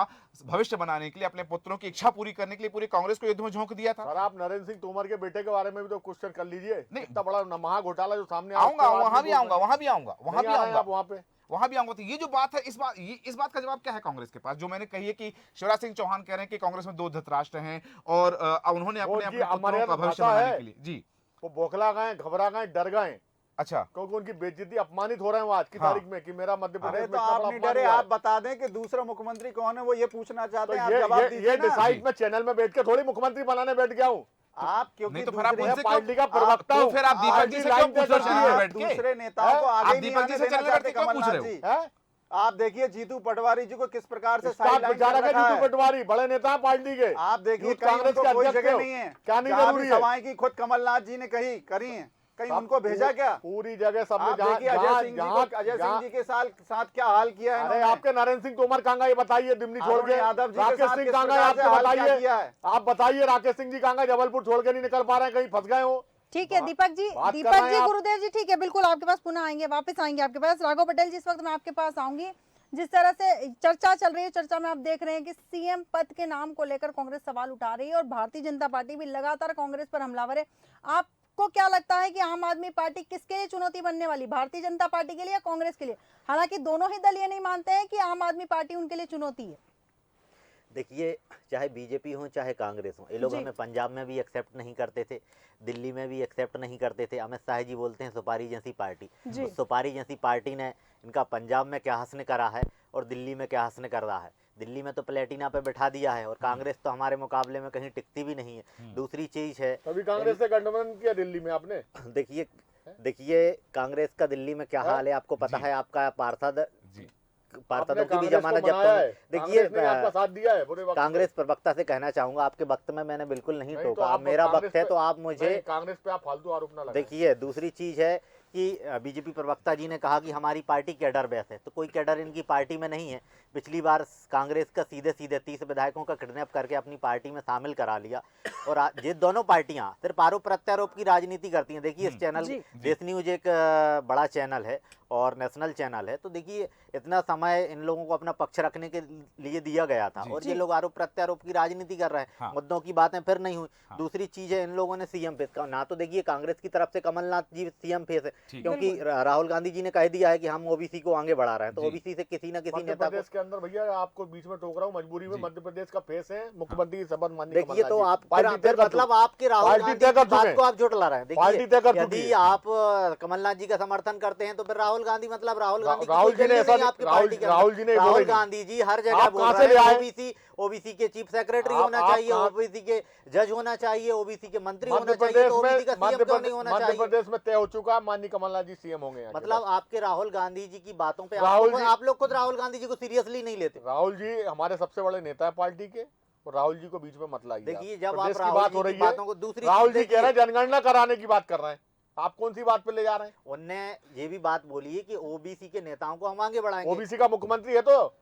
भविष्य बनाने के लिए, अपने पुत्रों की इच्छा पूरी करने के लिए पूरी कांग्रेस को युद्ध में झोंक दिया था? सर, आप नरेंद्र सिंह तोमर के बेटे के बारे में भी तो क्वेश्चन कर लीजिए। नहीं। इतना बड़ा महा घोटाला जो सामने आऊंगा, वहां भी आऊंगा, वहां भी आऊंगा, वहां भी आऊंगा, वहां पे वहां भी आऊंगा। तो ये जो बात है, इस बात का जवाब क्या है कांग्रेस के पास? जो मैंने कही है कि शिवराज सिंह चौहान कह रहे हैं कि कांग्रेस में 2 धृतराष्ट्र हैं और उन्होंने अपने उनकी अपने पुत्रों अमर्याद का भविष्य भाषा बनाने है। के लिए। जी, वो बौखला गए, घबरा गए, डर गए, अच्छा। क्योंकि उनकी बेइज्जती, अपमानित हो रहे हैं वो आज की हाँ। तारीख में कि मेरा मध्य अरे प्रदेश तो में इतना आप बड़ा नहीं अपमान डरे, हुआ है। आप बता दें कि दूसरा मुख्यमंत्री कौन है, वो ये पूछना तो चाहते हैं, आप जवाब ये दीजिए ना। डिसाइड मैं चैनल में बैठ के थोड़ी मुख्यमंत्री बनाने बैठ गया हूँ। आप क्योंकि नहीं तो फिर आप दूसरे- उनसे पार्टी का क्यों- प्रवक्ता तो हूँ। फिर आप दीपक जी से क्यों लाइन पूछ तय रहे करती हैं है। बैठ के? दूसरे नेताओं को आगे आप नहीं दीपक जी आने से देना चलने बैठ चाहते के क्यों पूछ कमलनाथ रहे जी। है? आप देखिए जीतू पटवारी जी को किस प्रकार से स्टार साइडलाइन कर प्रचारक है रखा जीतू है। पटवारी, बड़े नेता हैं पार्टी के। आप देखिए यूथ कहीं कांग्रेस उनको के कोई अध्यक्ष जगह हो। नहीं है। क्या नहीं जहाँ जरूरी भी है? सभाएं की खुद कमलनाथ जी ने करी हैं, कहीं उनको भेजा क्या? पूरी जगह सबने आप जहाँ देखिए अजय सिंह जी के साथ क्या हाल किया है अरे इन्होंने। आपके नरेंद्र सिंह तोमर कहाँ गए ये बताइए, दिल्ली छोड़ अरुण के। यादव जी के राकेश साथ सिंह किस कहाँ गए प्रकार से आपके हाल क्या बताइए, किया है? आप बताइए राकेश सिंह जी कहाँ गए, जबलपुर छोड़ के नहीं निकल पा रहे हैं, कहीं फंस गए हो। ठीक है दीपक जी, बात कर रहे हैं आप। गुरुदेव जी, ठीक है, बिल्कुल आपके पास पुनः आएंगे, वापस आएंगे आपके पास। राघव पटेल जी, इस वक्त मैं आपके पास आऊंगी। जिस तरह से चर्चा चल रही है, चर्चा में आप देख रहे हैं कि सीएम पद के नाम को लेकर कांग्रेस सवाल उठा रही है और भारतीय जनता पार्टी भी लगातार कांग्रेस पर हमलावर है। आपको क्या लगता है कि आम आदमी पार्टी किसके लिए चुनौती बनने वाली, भारतीय जनता पार्टी के लिए या कांग्रेस के लिए? हालांकि दोनों ही दल ये नहीं मानते हैं कि आम आदमी पार्टी उनके लिए चुनौती है। देखिए, चाहे बीजेपी हो चाहे कांग्रेस हो, ये लोग जी। हमें पंजाब में भी एक्सेप्ट नहीं करते थे, दिल्ली में भी एक्सेप्ट नहीं करते थे। अमित शाह जी बोलते हैं सुपारी जैसी पार्टी। जी। उस सुपारी जैसी पार्टी ने इनका पंजाब में क्या हसन करा है और दिल्ली में क्या हसन कर रहा है। दिल्ली में तो प्लेटिना पे बैठा दिया है और कांग्रेस तो हमारे मुकाबले में कहीं टिकती भी नहीं है। दूसरी चीज़ है, तभी कांग्रेस से गठबंधन किया दिल्ली में आपने। देखिए कांग्रेस का दिल्ली में क्या हाल है आपको पता है। आपका पार्षद, जी, पार्षदों की भी कांग्रेस को जमानत मनाया है, जब्त। देखिए कांग्रेस ने आपका साथ दिया है बुरे वक्त में। कांग्रेस प्रवक्ता से कहना चाहूंगा, आपके वक्त में मैंने बिल्कुल नहीं नहीं, तो टोका, आप मेरा कांग्रेस वक्त है पे- तो आप मुझे नहीं, कांग्रेस पे आप फालतू आरोप ना लगाएं। देखिए। दूसरी चीज है कि बीजेपी प्रवक्ता जी ने कहा कि हमारी पार्टी कैडर बेस है, तो कोई कैडर इनकी पार्टी में नहीं है। पिछली बार कांग्रेस का सीधे 30 विधायकों का किडनैप करके अपनी पार्टी में शामिल करा लिया। और ये दोनों पार्टियां सिर्फ आरोप प्रत्यारोप की राजनीति करती हैं। देखिए इस चैनल जी। देश न्यूज एक बड़ा चैनल है और नेशनल चैनल है, तो देखिए इतना समय इन लोगों को अपना पक्ष रखने के लिए दिया गया था, और ये लोग आरोप प्रत्यारोप की राजनीति कर रहे हैं। हाँ। मुद्दों की बातें फिर नहीं हुई। हाँ। दूसरी चीज है, इन लोगों ने सीएम फेस का ना, तो देखिए कांग्रेस की तरफ से कमलनाथ जी सीएम फेस है, ठीक। क्योंकि राहुल गांधी जी ने कह दिया है कि हम ओबीसी को आगे बढ़ा रहे हैं, तो जी। ओबीसी से किसी न किसी मध्य नेता को। प्रदेश के अंदर भैया आपको बीच में टोक रहा हूँ, मजबूरी में जी। मध्य प्रदेश का फेस है मुख्यमंत्री की शपथ माननी। देखिए तो आप पार्टी तय फिर कर मतलब चुकी। आपके राहुल पार्टी गांधी तय की कर बात चुके को आप झुठला रहे हैं। पार्टी तय कर देखिए चुकी यदि है। आप कमलनाथ जी का समर्थन करते हैं तो फिर राहुल गांधी मतलब राहुल गांधी की राहुल कोई जी ने वैल्यू ऐसा नहीं है आपकी पार्टी के अंदर। राहुल जी ने राहुल बोला गांधी जी हर जगह आप बोल कहाँ से रहे ले हैं आए? ओबीसी के चीफ सेक्रेटरी आप- होना आप चाहिए, कहाँ- ओबीसी के जज होना चाहिए, ओबीसी के मंत्री मध्य होना चाहिए, प्रदेश तो ओबीसी का में सीएम क्यों नहीं होना मध्य चाहिए? प्रदेश में तय हो चुका है, माननीय कमलनाथ जी सीएम होंगे यहाँ के मतलब बस। आपके राहुल गांधी जी की बातों पे राहुल जी- आप लोग खुद राहुल गांधी जी को सीरियसली नहीं लेते। राहुल जी हमारे सबसे बड़े नेता है पार्टी के, और राहुल जी को बीच में मत लाइए। देखिए आप। जब आप प्रदेश की राहुल बात जी हो की रही है, बातों को दूसरी राहुल चीज जी कह रहे हैं देखिए, जनगणना कराने की बात कर रहे हैं, आप कौन सी बात पे ले जा रहे हैं? उनने ये भी बात बोली है कि ओबीसी के नेताओं को हम आगे बढ़ाएंगे। ओबीसी का मुख्यमंत्री है तो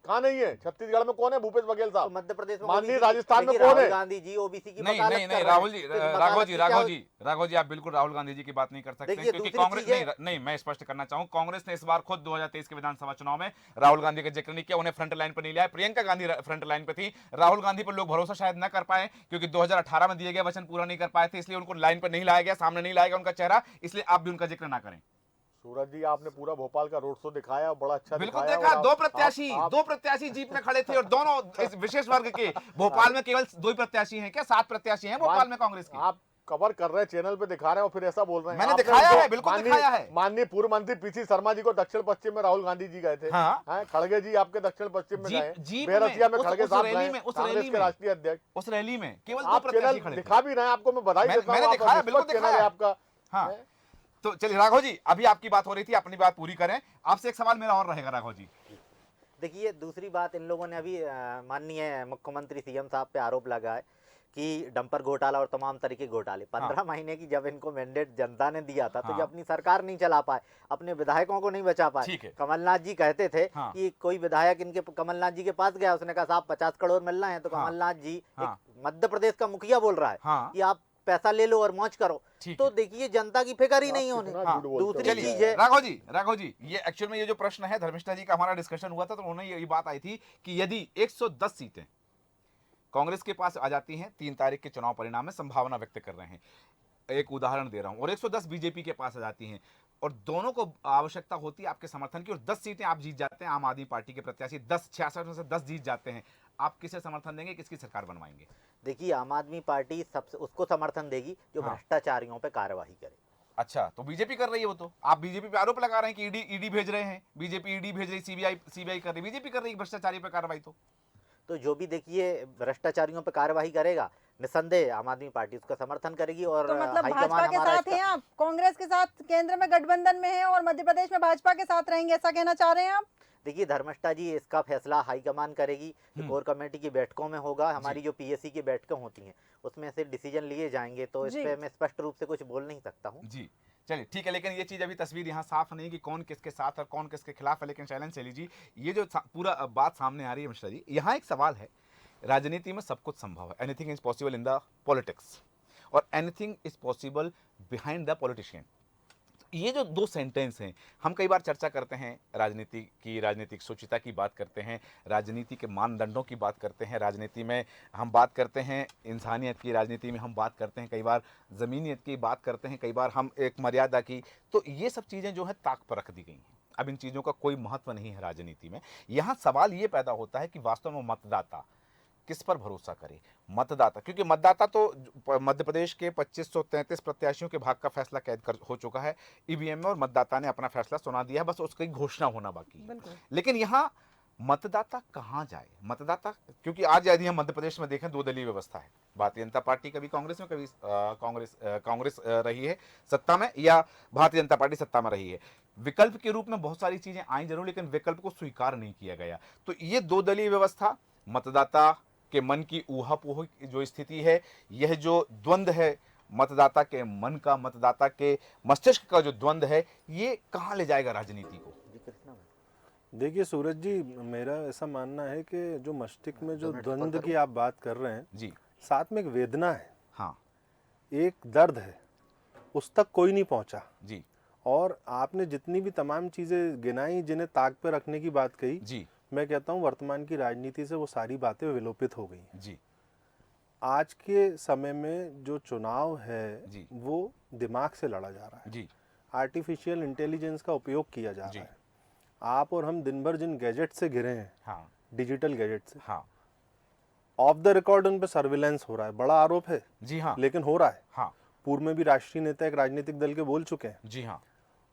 कहाँ नहीं है? छत्तीसगढ़ में कौन है? भूपेश बघेल तो साहब। मध्य प्रदेश में माननीय OBC राजस्थान में देखिए, कौन राहुल है? गांधी जी ओबीसी की नहीं वकालत नहीं कर नहीं रहे राहुल जी हैं। तो इस वकालत की क्या- राघव जी आप बिल्कुल राहुल गांधी जी की बात नहीं कर सकते देखिए, क्योंकि दूसरी कांग्रेस चीज़ है- नहीं मैं स्पष्ट करना चाहूँ, कांग्रेस ने इस बार खुद 2023 के विधानसभा चुनाव में राहुल गांधी का जिक्र नहीं किया, उन्हें फ्रंट लाइन पर नहीं लिया। प्रियंका गांधी फ्रंट लाइन पर थी, राहुल गांधी पर लोग भरोसा शायद न कर पाए क्योंकि 2018 में दिए गए वचन पूरा नहीं कर पाए थे, इसलिए उनको लाइन पर नहीं लाया गया, सामने नहीं लाया गया उनका चेहरा, इसलिए आप भी उनका जिक्र ना करें। सूरज जी आपने पूरा भोपाल का रोड शो दिखाया, बड़ा अच्छा बिल्कुल दिखाया। देखा, और दो प्रत्याशी जीप में खड़े थे और दोनों इस विशेष वर्ग के। भोपाल में केवल 2 ही प्रत्याशी हैं क्या? 7 प्रत्याशी हैं भोपाल में कांग्रेस के। आप कवर कर रहे हैं, चैनल पे दिखा रहे हैं और फिर ऐसा बोल रहे हैं। मैंने आपने दिखाया उनको- है, बिल्कुल माननीय- दिखाया है। माननीय पूर्व मंत्री पीसी शर्मा जी को दक्षिण पश्चिम में राहुल गांधी जी गए थे। हाँ। हैं? खड़गे जी आपके दक्षिण पश्चिम में जीप- गए, जीप बेरसिया में में, खड़गे उस साहब रैली गए, में, उस कांग्रेस रैली के में। राष्ट्रीय अध्यक्ष। उस रैली में केवल 2 आप प्रत्याशी चैनल खड़े थे। दिखा भी रहे हैं, आपको मैं बधाई देता हूं, मैंने आप दिखाया, निष्पक्ष बिल्कुल चैनल दिखाया। है आपका। हाँ। हैं? तो चलिए राघव जी, अभी आपकी बात हो रही थी, अपनी बात पूरी करें। आपसे एक सवाल मेरा और रहेगा राघव जी। देखिए दूसरी बात, इन लोगों ने अभी माननीय मुख्यमंत्री सीएम साहब पे आरोप लगाया कि डंपर घोटाला और तमाम तरीके घोटाले। 15 महीने की जब इनको मैंडेट जनता ने दिया था, तो हाँ। जब अपनी सरकार नहीं चला पाए, अपने विधायकों को नहीं बचा पाए। ठीक है। कमलनाथ जी कहते थे हाँ। कि कोई विधायक इनके कमलनाथ जी के पास गया, उसने कहा साहब 50 करोड़ मिल रहे हैं, तो हाँ। कमलनाथ जी हाँ। एक मध्य प्रदेश का मुखिया बोल रहा है हाँ। कि आप पैसा ले लो और मौज करो। ठीक तो है। देखिए जनता की फिक्र ही नहीं आप होने। कितना झूठ बोलते हो। दूसरी चलिए चीज है, राघव जी ये एक्चुअल में ये जो प्रश्न है, धर्मिष्ठा जी का हमारा डिस्कशन हुआ था तो उन्होंने ये बात आई थी कि यदि 110 सीटें कांग्रेस के पास आ जाती हैं, 3 तारीख के चुनाव परिणाम में संभावना व्यक्त कर रहे हैं, एक उदाहरण दे रहा हूं, और 110 बीजेपी के पास आ जाती हैं और दोनों को आवश्यकता होती है आपके समर्थन की और 10 सीटें आप जीत जाते हैं, आम आदमी पार्टी के प्रत्याशी 66 में से 10 जीत जाते हैं, आप किसे समर्थन देंगे, किसकी सरकार बनवाएंगे? देखिए आम आदमी पार्टी सबसे उसको समर्थन देगी जो हाँ। भ्रष्टाचारियों पे कार्यवाही करे। अच्छा, तो बीजेपी कर रही है, वो तो आप बीजेपी पे आरोप लगा रहे हैं कि ईडी भेज रहे हैं, बीजेपी ईडी भेज रही, सीबीआई कर रही, बीजेपी कर रही है भ्रष्टाचारी पे कार्रवाई। तो जो भी देखिए भ्रष्टाचारियों पे कार्यवाही करेगा, निसंदेह आम आदमी पार्टी उसका समर्थन करेगी। और तो मतलब हाईकमान भाजपा के हमारा साथ इसका- हैं आप, कांग्रेस के साथ केंद्र में गठबंधन में हैं और मध्य प्रदेश में भाजपा के साथ रहेंगे, ऐसा कहना चाह रहे हैं आप? देखिए धर्मष्ठा जी, इसका फैसला हाईकमान करेगी, जो कोर कमेटी की बैठकों में होगा। हमारी जो पीएससी की बैठकें होती हैं उसमें से डिसीजन लिए जाएंगे, तो इस जी। पे मैं स्पष्ट रूप से कुछ बोल नहीं सकता हूँ। जी चलिए ठीक है, लेकिन ये चीज अभी तस्वीर यहाँ साफ नहीं कि कौन किसके साथ और कौन किसके खिलाफ है, लेकिन शैलेंद्र चली जी ये जो पूरा बात सामने आ रही है मिश्रा जी, यहाँ एक सवाल है, राजनीति में सब कुछ संभव है, anything is possible in the politics और anything is possible behind the politician. ये जो 2 सेंटेंस हैं, हम कई बार चर्चा करते हैं राजनीति की, राजनीतिक सोचिता की बात करते हैं, राजनीति के मानदंडों की बात करते हैं, राजनीति में हम बात करते हैं इंसानियत की, राजनीति में हम बात करते हैं कई बार ज़मीनियत की बात करते हैं, कई बार हम एक मर्यादा की, तो ये सब चीज़ें जो है ताक पर रख दी गई हैं। अब इन चीज़ों का कोई महत्व नहीं है राजनीति में। यहाँ सवाल ये पैदा होता है कि वास्तव में मतदाता किस पर भरोसा करे, मतदाता, क्योंकि मतदाता तो मध्य प्रदेश के 2533 प्रत्याशियों के भाग का फैसला कैद कर हो चुका है ईवीएम में और मतदाता ने अपना फैसला सुना दिया है, बस उसकी घोषणा होना बाकी है। बिल्कुल। लेकिन यहाँ मतदाता कहाँ जाए, मतदाता, क्योंकि आज यदि हम मध्य प्रदेश में देखें 2 दलीय व्यवस्था है, भारतीय जनता पार्टी कभी कांग्रेस में, कभी कांग्रेस रही है सत्ता में या भारतीय जनता पार्टी सत्ता में रही है। विकल्प के रूप में बहुत सारी चीजें आई जरूर, लेकिन विकल्प को स्वीकार नहीं किया गया। तो ये 2 दलीय व्यवस्था, मतदाता के मन की ऊहापोह जो स्थिति है, यह जो द्वंद्व है मतदाता के मन का, मतदाता के मस्तिष्क का जो द्वंद्व है, ये कहाँ ले जाएगा राजनीति को? देखिए सूरज जी, मेरा ऐसा मानना है कि जो मस्तिष्क में जो द्वंद्व की आप बात कर रहे हैं जी, साथ में एक वेदना है, हाँ एक दर्द है, उस तक कोई नहीं पहुंचा जी, और आपने जितनी भी तमाम चीजें गिनाई, जिन्हें ताक पे रखने की बात कही, जी मैं कहता हूँ वर्तमान की राजनीति से वो सारी बातें विलोपित हो गई। जी आज के समय में जो चुनाव जी। है वो दिमाग से लड़ा जा रहा है, जी आर्टिफिशियल इंटेलिजेंस का उपयोग किया जा जी। रहा है। आप और हम दिन भर जिन गैजेट से घिरे हैं, हाँ डिजिटल गैजेट से, हाँ ऑफ द रिकॉर्ड उन पे सर्विलेंस हो रहा है। बड़ा आरोप है, जी हाँ लेकिन हो रहा है। हाँ पूर्व में भी राष्ट्रीय नेता एक राजनीतिक दल के बोल चुके हैं। जी हाँ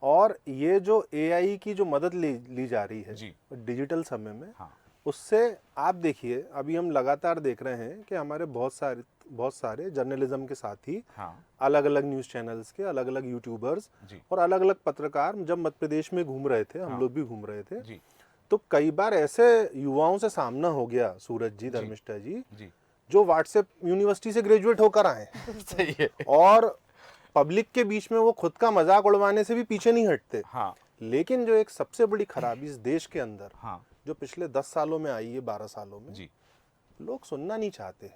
और ये जो एआई की जो मदद ली जा रही है जी। डिजिटल समय में, हाँ उससे आप देखिए, अभी हम लगातार देख रहे हैं कि हमारे बहुत सारे जर्नलिज्म के साथी, हाँ अलग अलग न्यूज़ चैनल्स के, अलग अलग यूट्यूबर्स जी और अलग अलग पत्रकार जब मध्य प्रदेश में घूम रहे थे, हम हाँ। लोग भी घूम रहे थे, जी तो कई बार ऐसे युवाओं से सामना हो गया, सूरज जी, धर्मिष्ठा जी, जी जो व्हाट्सएप यूनिवर्सिटी से ग्रेजुएट होकर आए हैं सही है। और पब्लिक के बीच में वो खुद का मजाक उड़वाने से भी पीछे नहीं हटते। हाँ लेकिन जो एक सबसे बड़ी खराबी इस देश के अंदर हाँ जो पिछले 10 सालों में आई है, 12 सालों में, जी लोग सुनना नहीं चाहते।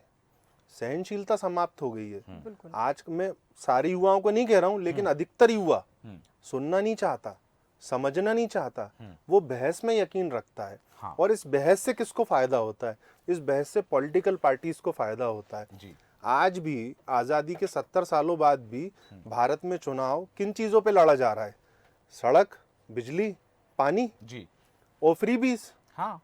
सहनशीलता समाप्त हो गई है। बिल्कुल आज मैं सारे युवाओं को नहीं कह रहा हूं, लेकिन अधिकतर युवा हम्म, सुनना नहीं चाहता, समझना नहीं चाहता, हम्म। वो बहस में यकीन रखता है। हाँ। और इस बहस से किसको फायदा होता है? इस बहस से पॉलिटिकल पार्टीज को फायदा होता है। जी आज भी आज़ादी के 70 सालों बाद भी भारत में चुनाव किन चीज़ों पे लड़ा जा रहा है? सड़क, बिजली, पानी जी और फ्रीबीज। हाँ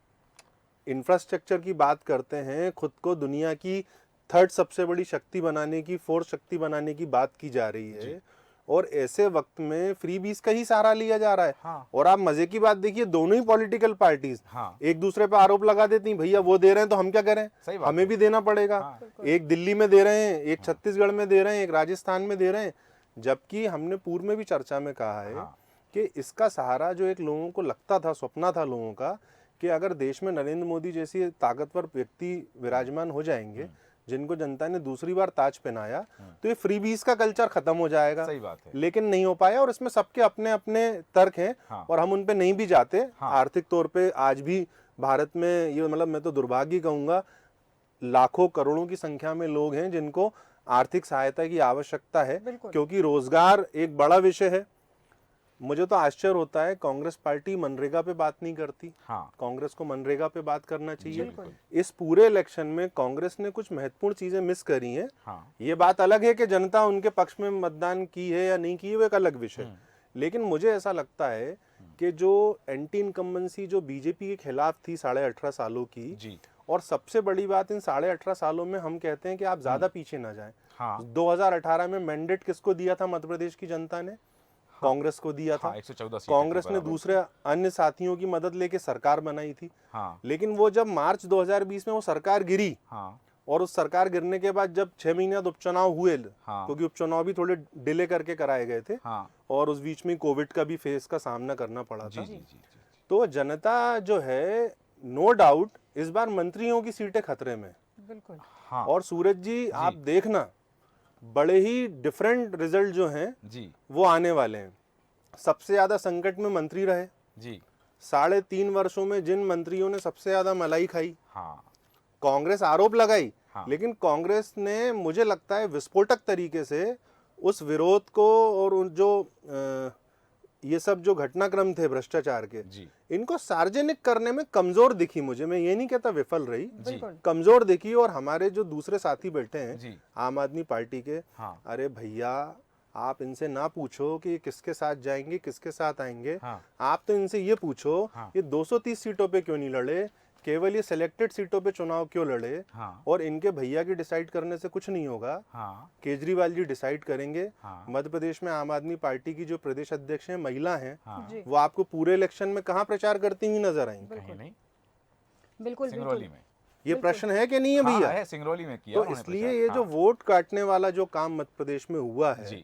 इंफ्रास्ट्रक्चर की बात करते हैं, खुद को दुनिया की थर्ड सबसे बड़ी शक्ति बनाने की, फोर्थ शक्ति बनाने की बात की जा रही है, और ऐसे वक्त में फ्रीबीज का ही सहारा लिया जा रहा है। हाँ। और आप मजे की बात देखिए, दोनों ही पॉलिटिकल पार्टीज हाँ। एक दूसरे पे आरोप लगा देती हैं, भैया वो दे रहे हैं तो हम क्या करें, सही बात हमें है। भी देना पड़ेगा। हाँ। एक दिल्ली में दे रहे हैं, एक छत्तीसगढ़ में दे रहे हैं, एक राजस्थान में दे रहे हैं, जबकि हमने पूर्व में भी चर्चा में कहा है हाँ। कि इसका सहारा जो एक लोगों को लगता था, सपना था लोगों का, कि अगर देश में नरेंद्र मोदी जैसी ताकतवर व्यक्ति विराजमान हो जाएंगे, जिनको जनता ने दूसरी बार ताज पहनाया, तो ये फ्रीबीज का कल्चर खत्म हो जाएगा। सही बात है। लेकिन नहीं हो पाया, और इसमें सबके अपने अपने तर्क हैं। हाँ। और हम उन पे नहीं भी जाते। हाँ। आर्थिक तौर पे आज भी भारत में ये, मतलब मैं तो दुर्भाग्य कहूंगा, लाखों करोड़ों की संख्या में लोग हैं जिनको आर्थिक सहायता की आवश्यकता है, बिल्कुल। क्योंकि रोजगार एक बड़ा विषय है। मुझे तो आश्चर्य होता है, कांग्रेस पार्टी मनरेगा पे बात नहीं करती। हाँ कांग्रेस को मनरेगा पे बात करना चाहिए। बिल्कुल। इस पूरे इलेक्शन में कांग्रेस ने कुछ महत्वपूर्ण चीजें मिस करी हैं। हाँ ये बात अलग है कि जनता उनके पक्ष में मतदान की है या नहीं की है, वो एक अलग विषय। लेकिन मुझे ऐसा लगता है कि जो एंटी इनकम्बेंसी जो बीजेपी के खिलाफ थी 18.5 सालों की, जी और सबसे बड़ी बात, इन 18.5 सालों में हम कहते हैं कि आप ज्यादा पीछे ना जाएं। हाँ 2018 में मैंडेट किसको दिया था मध्य प्रदेश की जनता ने? कांग्रेस को दिया था। हाँ 114 सीटें कांग्रेस के ने बराबर। दूसरे अन्य साथियों की मदद लेके सरकार बनाई थी। हाँ लेकिन वो जब मार्च 2020 में वो सरकार गिरी, हाँ और उस सरकार गिरने के बाद जब 6 महीने बाद उपचुनाव हुए, हाँ। क्योंकि उपचुनाव भी थोड़े डिले करके कराए गए थे, हाँ और उस बीच में कोविड का भी फेस का सामना करना पड़ा जी था, जी जी जी तो जनता जो है, नो डाउट इस बार मंत्रियों की सीटें खतरे में। बिल्कुल। हाँ और सूरज जी आप देखना, बड़े ही डिफरेंट रिजल्ट जो हैं जी वो आने वाले हैं। सबसे ज्यादा संकट में मंत्री रहे जी 3.5 वर्षों में, जिन मंत्रियों ने सबसे ज्यादा मलाई खाई, हाँ कांग्रेस आरोप लगाई। हाँ। लेकिन कांग्रेस ने, मुझे लगता है, विस्फोटक तरीके से उस विरोध को और उन जो ये सब जो घटनाक्रम थे भ्रष्टाचार के, जी इनको सार्वजनिक करने में कमजोर दिखी। मुझे, मैं ये नहीं कहता विफल रही, बिल्कुल। कमजोर दिखी। और हमारे जो दूसरे साथी बैठे हैं जी आम आदमी पार्टी के, हाँ अरे भैया आप इनसे ना पूछो कि किसके साथ जाएंगे, किसके साथ आएंगे। हाँ आप तो इनसे ये पूछो, हाँ। ये 230 सीटों पे क्यों नहीं लड़े, केवल ये सिलेक्टेड सीटों पे चुनाव क्यों लड़े। हाँ और इनके भैया की डिसाइड करने से कुछ नहीं होगा, हाँ केजरीवाल जी डिसाइड करेंगे। हाँ। मध्य प्रदेश में आम आदमी पार्टी की जो प्रदेश अध्यक्ष हैं, महिला हैं, हाँ जी वो आपको पूरे इलेक्शन में कहाँ प्रचार करती हुई नजर आएंगी? कहीं नहीं, बिल्कुल। सिंगरौली बिल्कुल। में। ये प्रश्न है कि नहीं है हाँ भैया? है, सिंगरौली में किया तो उन्होंने इसलिए प्रचार। ये जो हाँ, वोट काटने वाला जो काम मध्य प्रदेश में हुआ है, जी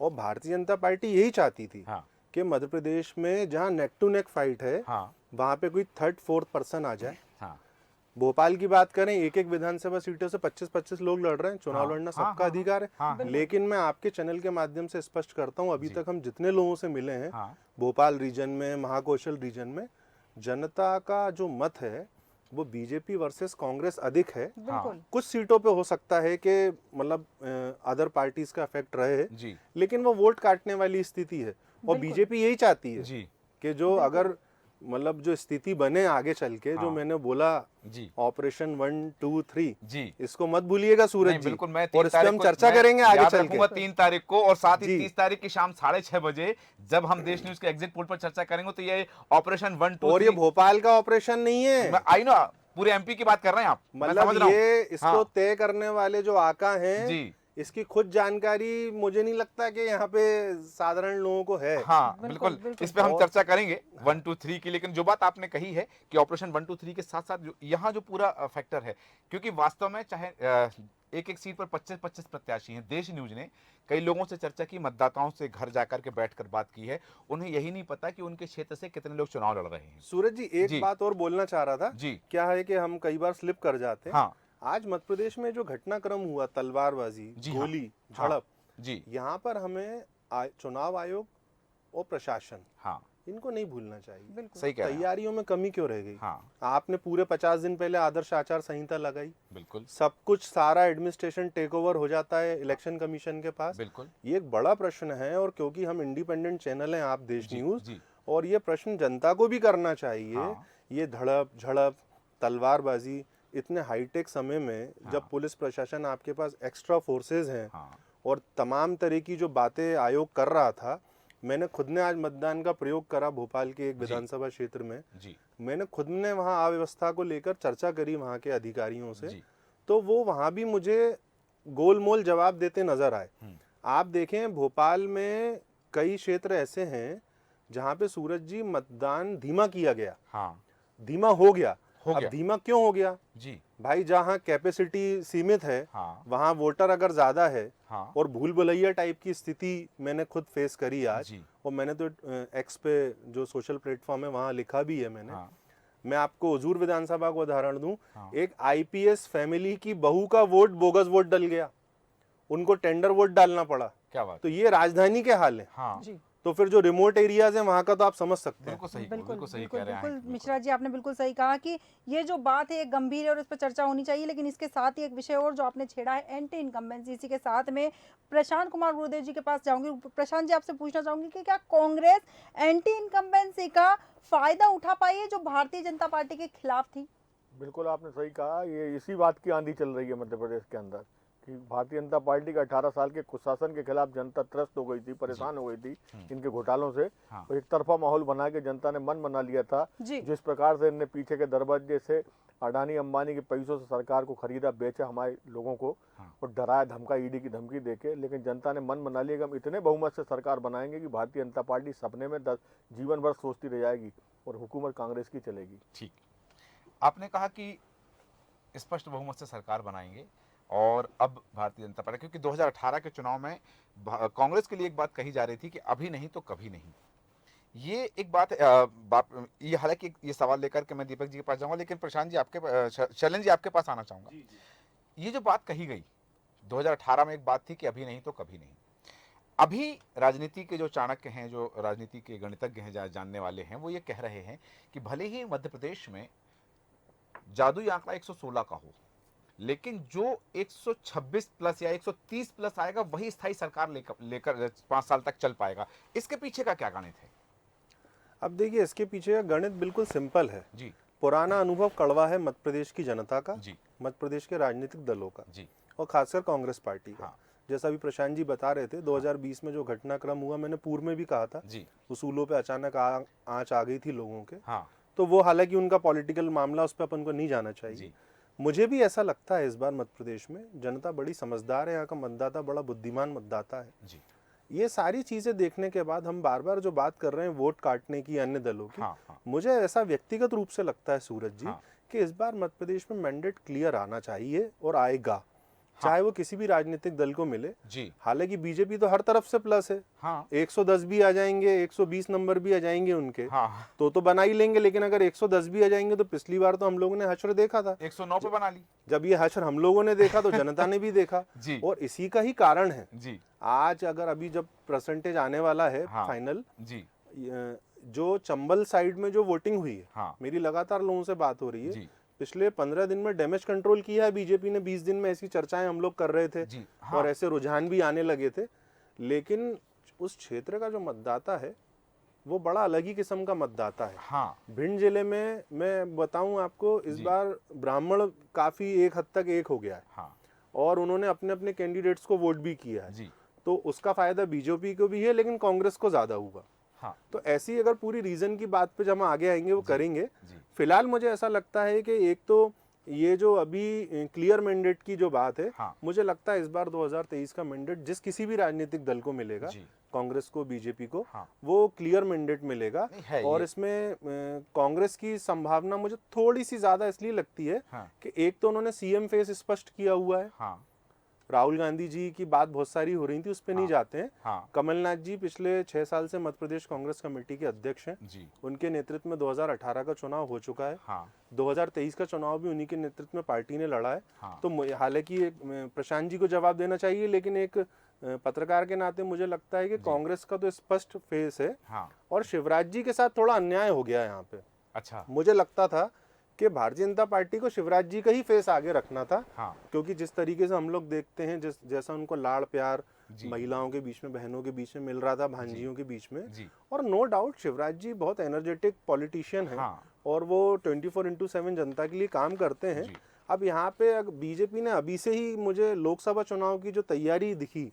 और भारतीय जनता पार्टी यही चाहती थी हाँ कि मध्य प्रदेश में जहाँ नेक टू नेक फाइट है, हाँ वहां पे कोई थर्ड फोर्थ पर्सन आ जाए। हाँ भोपाल की बात करें, एक एक विधानसभा सीटों से 25-25 लोग लड़ रहे हैं, चुनाव हाँ, लड़ना हाँ, सबका हाँ, अधिकार है। हाँ, हाँ, लेकिन मैं आपके चैनल के माध्यम से स्पष्ट करता हूं, अभी जी। तक हम जितने लोगों से मिले हैं हाँ भोपाल रीजन में, महाकौशल रीजन में, जनता का जो मत है वो बीजेपी वर्सेस कांग्रेस अधिक है। बिल्कुल। कुछ सीटों पे हो सकता है कि मतलब अदर पार्टीज का इफेक्ट रहे, जी लेकिन वो वोट काटने वाली स्थिति है। और बीजेपी यही चाहती है जी कि जो अगर मतलब जो स्थिति बने आगे चल के, जो हाँ। मैंने बोला जी ऑपरेशन 1 2 3, जी इसको मत भूलिएगा सूरज नहीं, जी। बिल्कुल मैं और 3 इस पे तारीख हम को चर्चा मैं करेंगे आगे याद चल रखूंगा के। 3 तारीख को, और साथ ही जी। 30 तारीख की शाम 6:30 बजे जब हम देश न्यूज के एग्जिट पोल पर चर्चा करेंगे तो ये ऑपरेशन 1 2 और ये 3 भोपाल का ऑपरेशन नहीं है, आई नो पूरे एमपी की बात कर रहे हैं आप, मैं समझ मतलब रहा हूं। ये इसको हाँ। तय करने वाले जो आका हैं जी इसकी खुद जानकारी मुझे नहीं लगता कि यहाँ पे साधारण लोगों को है। हाँ बिल्कुल, बिल्कुल, बिल्कुल। इस पे हम और- चर्चा करेंगे 1 2 3 की, लेकिन जो बात आपने कही है कि ऑपरेशन 1 2 3 के साथ साथ यहाँ जो पूरा फैक्टर है, क्योंकि वास्तव में चाहे एक एक सीट पर 25-25 प्रत्याशी हैं, देश न्यूज ने कई लोगों से चर्चा की, मतदाताओं से घर जाकर के बैठकर बात की है, उन्हें यही नहीं पता कि उनके क्षेत्र से कितने लोग चुनाव लड़ रहे हैं। सूरज जी एक जी। बात और बोलना चाह रहा था, जी क्या है कि हम कई बार स्लिप कर जाते हैं। हाँ आज मध्य प्रदेश में जो घटनाक्रम हुआ, तलवारबाजी, जी हाँ। गोली, हाँ। झड़प, जी यहाँ पर हमें चुनाव आयोग और प्रशासन हाँ इनको नहीं भूलना चाहिए। बिल्कुल सही कह रहे हैं तैयारियों में कमी क्यों रह गई? हाँ आपने पूरे 50 दिन पहले आदर्श आचार संहिता लगाई, बिल्कुल सब कुछ सारा एडमिनिस्ट्रेशन टेक ओवर हो जाता है इलेक्शन कमीशन के पास। बिल्कुल ये एक बड़ा प्रश्न है, और क्योंकि हम इंडिपेंडेंट चैनल हैं आप देश जी न्यूज, जी और ये प्रश्न जनता को भी करना चाहिए। हाँ। ये धड़प झड़प तलवारबाजी इतने हाईटेक समय में जब हाँ। पुलिस प्रशासन आपके पास एक्स्ट्रा फोर्सेज हैं हाँ और तमाम तरह की जो बातें आयोग कर रहा था, मैंने खुद ने आज मतदान का प्रयोग करा भोपाल के एक विधानसभा क्षेत्र में, जी मैंने खुद ने वहाँ अव्यवस्था को लेकर चर्चा करी वहाँ के अधिकारियों से, जी तो वो वहाँ भी मुझे गोलमोल जवाब देते नजर आए। आप देखें भोपाल में कई क्षेत्र ऐसे हैं जहाँ पे सूरज जी मतदान धीमा किया गया, हाँ धीमा हो गया। हो अब गया धीमा क्यों हो गया जी भाई? जहाँ कैपेसिटी सीमित है हाँ वहाँ वोटर अगर ज्यादा है, हाँ और भूल भुलैया टाइप की स्थिति मैंने खुद फेस करी आज, जी और मैंने तो एक्स पे जो सोशल प्लेटफॉर्म है वहाँ लिखा भी है मैंने। हाँ मैं आपको हुजूर विधानसभा को उदाहरण दूं, हाँ। एक आईपीएस फैमिली की बहू का वोट बोगस वोट डल गया, उनको टेंडर वोट डालना पड़ा। क्या बात तो ये राजधानी के हाल है, हाँ जी तो फिर जो रिमोट एरियाज हैं वहां का तो आप समझ सकते हैं। बिल्कुल सही बिल्कुल बिल्कुल सही बिल्कुल कह रहे हैं बिल्कुल बिल्कुल। मिश्रा जी, आपने बिल्कुल सही कहा कि ये जो बात है ये गंभीर है और इस पर चर्चा होनी चाहिए, लेकिन इसके साथ ही एक विषय और जो आपने छेड़ा है एंटी इनकम्बेंसी, इसी के साथ में प्रशांत कुमार गुरुदेव जी के पास जाऊंगी। प्रशांत जी, आपसे पूछना चाहूंगी कि क्या कांग्रेस एंटी इनकम्बेंसी का फायदा उठा पाई है जो भारतीय जनता पार्टी के खिलाफ थी? बिल्कुल आपने सही कहा, ये इसी बात की आंधी चल रही है मध्य प्रदेश के अंदर कि भारतीय जनता पार्टी का 18 साल के कुशासन के खिलाफ जनता त्रस्त हो गई थी, परेशान हो गई थी इनके घोटालों से। हाँ। और एक तरफा माहौल बना के जनता ने मन बना लिया था। जी जिस प्रकार से इनने पीछे के दरवाजे से अडानी अंबानी के पैसों से सरकार को खरीदा, बेचा हमारे लोगों को, हाँ। और डराया धमका ईडी की धमकी देके, लेकिन जनता ने मन बना लिया कि हम इतने बहुमत से सरकार बनाएंगे कि भारतीय जनता पार्टी सपने में जीवन भर सोचती रह जाएगी और हुकूमत कांग्रेस की चलेगी। ठीक, आपने कहा कि स्पष्ट बहुमत से सरकार बनाएंगे, और अब भारतीय जनता पार्टी, क्योंकि 2018 के चुनाव में कांग्रेस के लिए एक बात कही जा रही थी कि अभी नहीं तो कभी नहीं, ये एक बात ये हालांकि ये सवाल लेकर के मैं दीपक जी के पास जाऊंगा, लेकिन प्रशांत जी आपके शैलेंद्र जी आपके पास आना चाहूंगा। ये जो बात कही गई 2018 में, एक बात थी कि अभी नहीं तो कभी नहीं, अभी राजनीति के जो चाणक्य हैं, जो राजनीति के गणितज्ञ हैं, जानने वाले हैं, वो ये कह रहे हैं कि भले ही मध्य प्रदेश में जादुई आंकड़ा 116 का हो, लेकिन जो 126 प्लस या 130 प्लस आएगा वही स्थायी सरकार लेकर 5 साल तक चल पाएगा। इसके पीछे का क्या गणित है? अब देखिए इसके पीछे का गणित बिल्कुल सिंपल है। जी पुराना अनुभव कड़वा है मध्य प्रदेश की जनता का, जी मध्य प्रदेश के राजनीतिक दलों का, जी और खासकर कांग्रेस पार्टी का। हाँ जैसा अभी प्रशांत जी बता रहे थे 2020 में जो घटनाक्रम हुआ, मैंने पूर्व में भी कहा था, जी उसूलों पे अचानक आंच आ गई थी लोगों के, हाँ तो वो हालांकि उनका पॉलिटिकल मामला, उस पर अपन को नहीं जाना चाहिए। जी मुझे भी ऐसा लगता है इस बार मध्य प्रदेश में जनता बड़ी समझदार है, यहाँ का मतदाता बड़ा बुद्धिमान मतदाता है। जी ये सारी चीजें देखने के बाद हम बार बार जो बात कर रहे हैं वोट काटने की अन्य दलों की, हाँ हाँ मुझे ऐसा व्यक्तिगत रूप से लगता है सूरज जी हाँ। कि इस बार मध्य प्रदेश में मैंडेट क्लियर आना चाहिए और आएगा, चाहे वो किसी भी राजनीतिक दल को मिले। जी हालांकि बीजेपी तो हर तरफ से प्लस है, हाँ 110 भी आ जाएंगे, 120 नंबर भी आ जाएंगे उनके, हाँ तो बना ही लेंगे। लेकिन अगर 110 भी आ जाएंगे तो पिछली बार तो हम लोगों ने हश्र देखा था, 109 पे बना ली। जब ये हश्र हम लोगों ने देखा तो जनता ने भी देखा। जी और इसी का ही कारण है जी आज अगर अभी जब परसेंटेज आने वाला है हाँ। फाइनल, जी जो चंबल साइड में जो वोटिंग हुई है, हाँ मेरी लगातार लोगों से बात हो रही है, जी पिछले 15 दिन में डैमेज कंट्रोल किया है बीजेपी ने। 20 दिन में ऐसी चर्चाएं हम लोग कर रहे थे जी हाँ और ऐसे रुझान भी आने लगे थे, लेकिन उस क्षेत्र का जो मतदाता है वो बड़ा अलग ही किस्म का मतदाता है। हाँ भिंड जिले में मैं बताऊं आपको, इस जी। बार ब्राह्मण काफी एक हद तक एक हो गया है हाँ और उन्होंने अपने अपने कैंडिडेट्स को वोट भी किया है। जी तो उसका फायदा बीजेपी को भी है, लेकिन कांग्रेस को ज्यादा होगा। हाँ तो ऐसी अगर पूरी रीजन की बात पे जब हम आगे आएंगे वो करेंगे। जी फिलहाल मुझे ऐसा लगता है कि एक तो ये जो अभी क्लियर मैंडेट की जो बात है, हाँ मुझे लगता है इस बार 2023 का मैंडेट जिस किसी भी राजनीतिक दल को मिलेगा, जी कांग्रेस को, बीजेपी को, हाँ वो क्लियर मैंडेट मिलेगा। नहीं, है और ये। इसमें कांग्रेस की संभावना मुझे थोड़ी सी ज्यादा इसलिए लगती है हाँ कि एक तो उन्होंने सीएम फेस स्पष्ट किया हुआ है। हाँ राहुल गांधी जी की बात बहुत सारी हो रही थी, उस पर नहीं हाँ। जाते हैं। हाँ कमलनाथ जी पिछले 6 साल से मध्य प्रदेश कांग्रेस कमेटी के अध्यक्ष हैं। जी उनके नेतृत्व में 2018 का चुनाव हो चुका है। हाँ 2023 का चुनाव भी उन्हीं के नेतृत्व में पार्टी ने लड़ा है। हाँ तो हालांकि प्रशांत जी को जवाब देना चाहिए, लेकिन एक पत्रकार के नाते मुझे लगता है कि कांग्रेस का तो स्पष्ट फेस है हाँ और शिवराज जी के साथ थोड़ा अन्याय हो गया है यहाँ पे। अच्छा मुझे लगता था कि भारतीय जनता पार्टी को शिवराज जी का ही फेस आगे रखना था, हाँ क्योंकि जिस तरीके से हम लोग देखते हैं, जैसा उनको लाड़ प्यार जी। महिलाओं के बीच में, बहनों के बीच में मिल रहा था, भांजियों के बीच में। जी और नो डाउट शिवराज जी बहुत एनर्जेटिक पॉलिटिशियन है हाँ और वो 24/7 जनता के लिए काम करते हैं। जी अब यहाँ पे बीजेपी ने अभी से ही, मुझे लोकसभा चुनाव की जो तैयारी दिखी,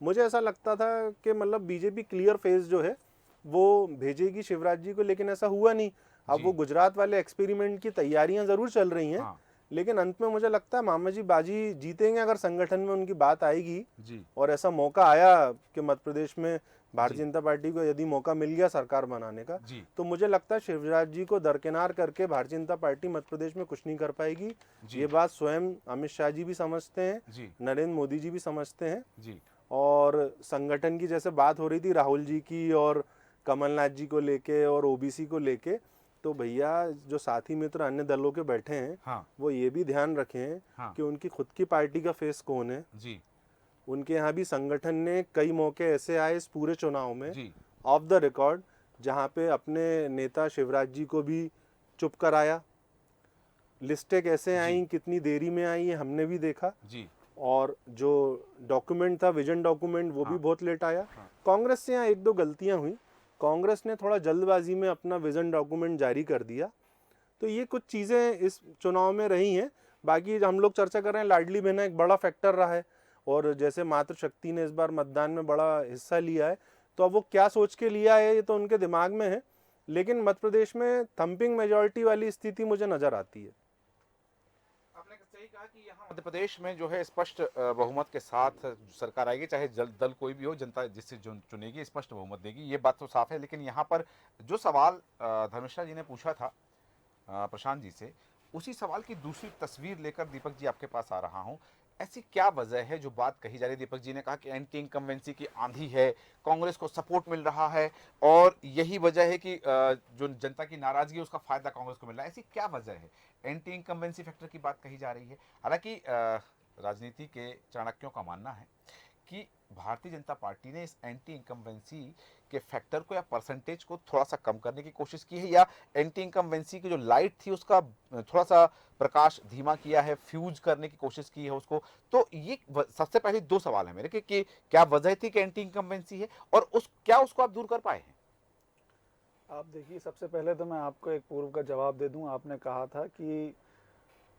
मुझे ऐसा लगता था कि मतलब बीजेपी क्लियर फेस जो है वो भेजेगी शिवराज जी को, लेकिन ऐसा हुआ नहीं। अब जी। वो गुजरात वाले एक्सपेरिमेंट की तैयारियां जरूर चल रही हैं, हाँ लेकिन अंत में मुझे लगता है मामा जी बाजी जीतेंगे अगर संगठन में उनकी बात आएगी। जी और ऐसा मौका आया कि मध्य प्रदेश में भारतीय जी। जनता पार्टी को यदि मौका मिल गया सरकार बनाने का, जी तो मुझे लगता है शिवराज जी को दरकिनार करके भारतीय जनता पार्टी मध्य प्रदेश में कुछ नहीं कर पाएगी। जी। ये बात स्वयं अमित शाह जी भी समझते हैं, जी नरेंद्र मोदी जी भी समझते हैं। जी और संगठन की जैसे बात हो रही थी राहुल जी की और कमलनाथ जी को लेके और ओबीसी को लेके, तो भैया जो साथी मित्र अन्य दलों के बैठे हैं हाँ वो ये भी ध्यान रखें हाँ कि उनकी खुद की पार्टी का फेस कौन है। जी उनके यहाँ भी संगठन ने कई मौके ऐसे आए इस पूरे चुनाव में जी ऑफ द रिकॉर्ड, जहाँ पे अपने नेता शिवराज जी को भी चुप कराया। लिस्टें कैसे आई, कितनी देरी में आई, ये हमने भी देखा। जी और जो डॉक्यूमेंट था, विजन डॉक्यूमेंट, वो भी हाँ। बहुत लेट आया। हाँ। कांग्रेस से यहाँ एक दो गलतियां हुई। कांग्रेस ने थोड़ा जल्दबाजी में अपना विजन डॉक्यूमेंट जारी कर दिया। तो ये कुछ चीज़ें इस चुनाव में रही हैं। बाकी हम लोग चर्चा कर रहे हैं, लाडली बहना एक बड़ा फैक्टर रहा है और जैसे मातृशक्ति ने इस बार मतदान में बड़ा हिस्सा लिया है, तो अब वो क्या सोच के लिया है ये तो उनके दिमाग में है, लेकिन मध्य प्रदेश में थंपिंग मेजॉरिटी वाली स्थिति मुझे नजर आती है। आपने सही कहा कि यहाँ मध्य प्रदेश में जो है स्पष्ट बहुमत के साथ सरकार आएगी, चाहे दल कोई भी हो, जनता जिससे चुनेगी स्पष्ट बहुमत देगी, ये बात तो साफ है। लेकिन यहाँ पर जो सवाल धर्मेश जी ने पूछा था प्रशांत जी से, उसी सवाल की दूसरी तस्वीर लेकर दीपक जी आपके पास आ रहा हूँ। ऐसी क्या वजह है जो बात कही जा रही है? दीपक जी ने कहा कि एंटी इनकम्बेंसी की आंधी है, कांग्रेस को सपोर्ट मिल रहा है और यही वजह है कि जो जनता की नाराजगी है उसका फायदा कांग्रेस को मिल रहा है। ऐसी क्या वजह है? एंटी इनकम्बेंसी फैक्टर की बात कही जा रही है। हालांकि राजनीति के चाणक्यों का मानना है कि भारतीय जनता पार्टी ने इस एंटी इनकम्बेंसी के फैक्टर को या परसेंटेज को थोड़ा सा कम करने की कोशिश की है, या एंटी इनकम्बेंसी की जो लाइट थी उसका थोड़ा सा प्रकाश धीमा किया है, फ्यूज करने की कोशिश की है उसको। तो ये सबसे पहले दो सवाल है मेरे कि क्या वजह थी कि एंटी इनकम्बेंसी है, और क्या उसको आप दूर कर पाए हैं? आप देखिए, सबसे पहले तो मैं आपको एक पूर्व का जवाब दे दूं। आपने कहा था कि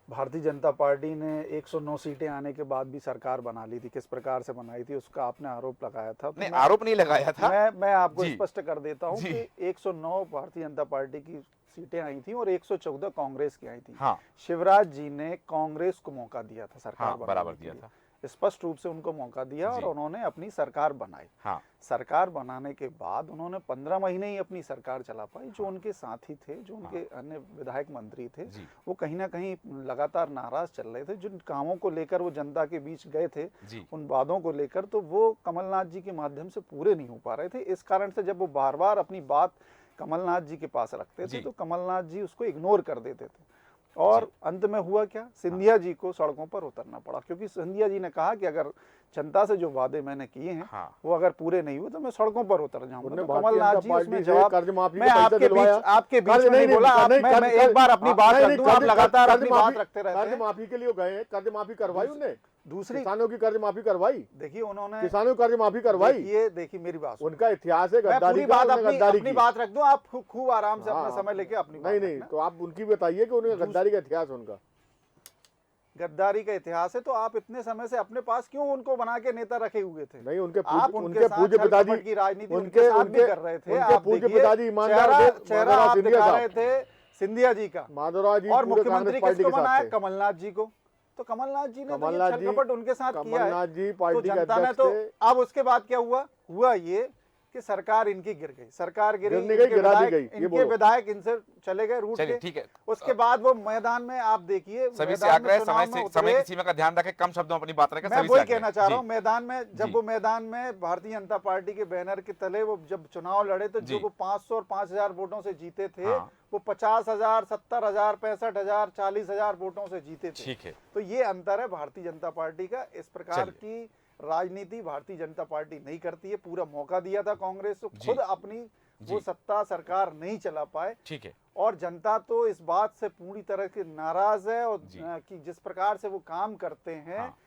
भारतीय जनता पार्टी ने 109 सीटें आने के बाद भी सरकार बना ली थी, किस प्रकार से बनाई थी उसका आपने आरोप लगाया था। तो नहीं, आरोप नहीं लगाया था। मैं आपको जी। स्पष्ट कर देता हूं जी। कि 109 भारतीय जनता पार्टी की सीटें आई थी और 114 कांग्रेस की आई थी। हाँ शिवराज जी ने कांग्रेस को मौका दिया था सरकार हाँ, बनाने बराबर के दिया लिए। था। स्पष्ट रूप से उनको मौका दिया जी। और उन्होंने अपनी सरकार बनाई। हाँ सरकार बनाने के बाद उन्होंने 15 महीने ही अपनी सरकार चला पाई। जो उनके साथी थे, जो उनके अन्य विधायक मंत्री थे, जी वो कहीं ना कहीं लगातार नाराज चल रहे थे। जिन कामों को लेकर वो जनता के बीच गए थे, जी उन वादों को लेकर, तो वो कमलनाथ जी के माध्यम से पूरे नहीं हो पा रहे थे। इस कारण से जब वो बार बार अपनी बात कमलनाथ जी के पास रखते जी। थे तो कमलनाथ जी उसको इग्नोर कर देते थे। और अंत में हुआ क्या, सिंधिया जी को सड़कों पर उतरना पड़ा, क्योंकि सिंधिया जी ने कहा कि अगर जनता से जो वादे मैंने किए हैं हाँ। वो अगर पूरे नहीं हुए तो मैं सड़कों पर उतर जाऊंगा। उन्होंने तो भारतीय कमलनाथ जनता जी पार्टी उसमें से जवाब, कर्ज माफी मैं का पैसा दिलवाया। आपके बीच कर्ज में नहीं बोला, नहीं, मैं एक बार अपनी बात रख दूं, आप लगातार अपनी बात माफी, रखते रहते कर्ज हैं। माफी के लिए गए, कर्ज माफी करवाई उनने, दूसरी किसानों की कर्ज माफी करवाई, देखिए उन्होंने, किसानों की कर्ज माफी करवाई। देखिए मेरी बात सुनिए। उनका इतिहास है मैं गद्दारी पूरी का, बात उन्होंने गद्दारी अपनी की। बात रख दूं, आप खूब आराम से अपना हाँ, समय लेके अपनी बात नहीं नहीं, रखना। तो आप उनकी बताइए कि उन्हें गद्दारी का इतिहास उनका। गद्दारी का इतिहास है तो आप इतने समय से अपने पास क्यों उनको बना के नेता रखे हुए थे? नहीं, उनके आप उनके साथ पूज्य छल पिताजी कपट की राजनीति उनके साथ भी कर रहे थे। उनके आप पूज्य देखिए, पिताजी ईमानदार थे, चेहरा माधवराव आप सिंधिया दिखा साहब। रहे थे सिंधिया जी का, माधवराव जी और पूरे मुख्यमंत्री कांग्रेस पार्टी किसको के साथ बनाया? थे। कमलनाथ जी को। तो कमलनाथ जी ने तो ये कमलनाथ छल कपट उनके साथ किया है। कमलनाथ जी तो पार्टी के जनता ने अध्यक्ष तो, थे। अब उसके बाद क्या हुआ ये कि सरकार इनकी गिर गई, सरकार गिरी, गिरने गई, इनके गिरा दी विधायक- गई, ये इनके बोलो। विधायक इनसे चले गए रूट चलिए के। ठीक है, उसके बाद वो मैदान में, आप देखिए सभी से मैदान में आग्रह, चुनाव में समय उतरे। की सीमा का ध्यान रखें, कम शब्दों में अपनी बात रखें। मैं सभी से वही आग्रह। कहना चाह रहा जी। हूँ, मैदान में जी। जब वो मैदान में भारतीय जनता पार्टी के बैनर के तले वो जब चुनाव लड़े तो जी। जो वो 500 और 5000 वोटों से जीते थे, हाँ। वो 50,000, 70,000, 65,000, 40,000 वोटों से जीते थे। ठीक है, तो ये अंतर है भारतीय जनता पार्टी का। इस प्रकार चलिए। की राजनीति भारतीय जनता पार्टी नहीं करती है। पूरा मौका दिया था कांग्रेस को, जी। खुद अपनी वो जी। सत्ता सरकार नहीं चला पाए, ठीक है, और जनता तो इस बात से पूरी तरह से नाराज है। और जी। कि जिस प्रकार से वो काम करते हैं, हाँ।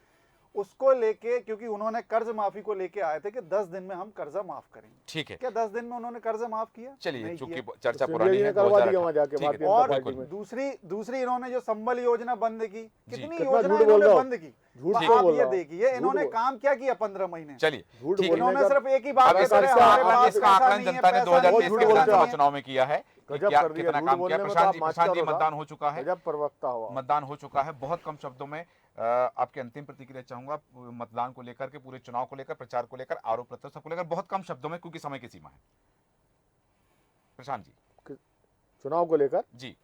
उसको लेके, क्योंकि उन्होंने कर्ज माफी को लेके आए थे कि 10 दिन में हम कर्जा माफ करेंगे। ठीक है। क्या 10 दिन में उन्होंने कर्जा माफ किया? चलिए, नहीं चूंकि किया। चर्चा तो पुरानी सिंधिया है, जी ने करवा 2018 दिया वहाँ जाके ठीक है, भारतीय और जनता पार्टी में। दूसरी इन्होंने जो संबल योजना बंद की, कितनी कितना योजना झूठ बोल इन्होंने रहे हो? बंद की। झूठ तो क्यों आप बोल ये रहे हो? देखिए इन्होंने झूठ काम क्या किया 15 महीने। चलिए, झूठ ठीक है। बोलने इन्होंने का- सिर्फ एक ही बात अब कहते रहे, इसका हमारे आकलन- पास इसका पैसा आकलन नहीं है, जनता ने पैसा नहीं है, 2023 झूठ के बोलते विधानसभा हो। चुनाव में किया है कि गजब क्या कर दिया, कितना झूठ काम बोलने किया। में तो प्रशांत आप जी, मास्टर हो मतदान साहब। हो चुका है, गजब प्रवक्ता हो आप। मतदान हो चुका है। बहुत कम शब्दों में आपके अंतिम प्रतिक्रिया चाहूंगा मतदान को लेकर के, पूरे चुनाव को लेकर, प्रचार को लेकर, आरोप प्रत्यारोप को लेकर, बहुत कम शब्दों में, क्योंकि समय की सीमा है। प्रशांत जी। चुनाव को लेकर जी।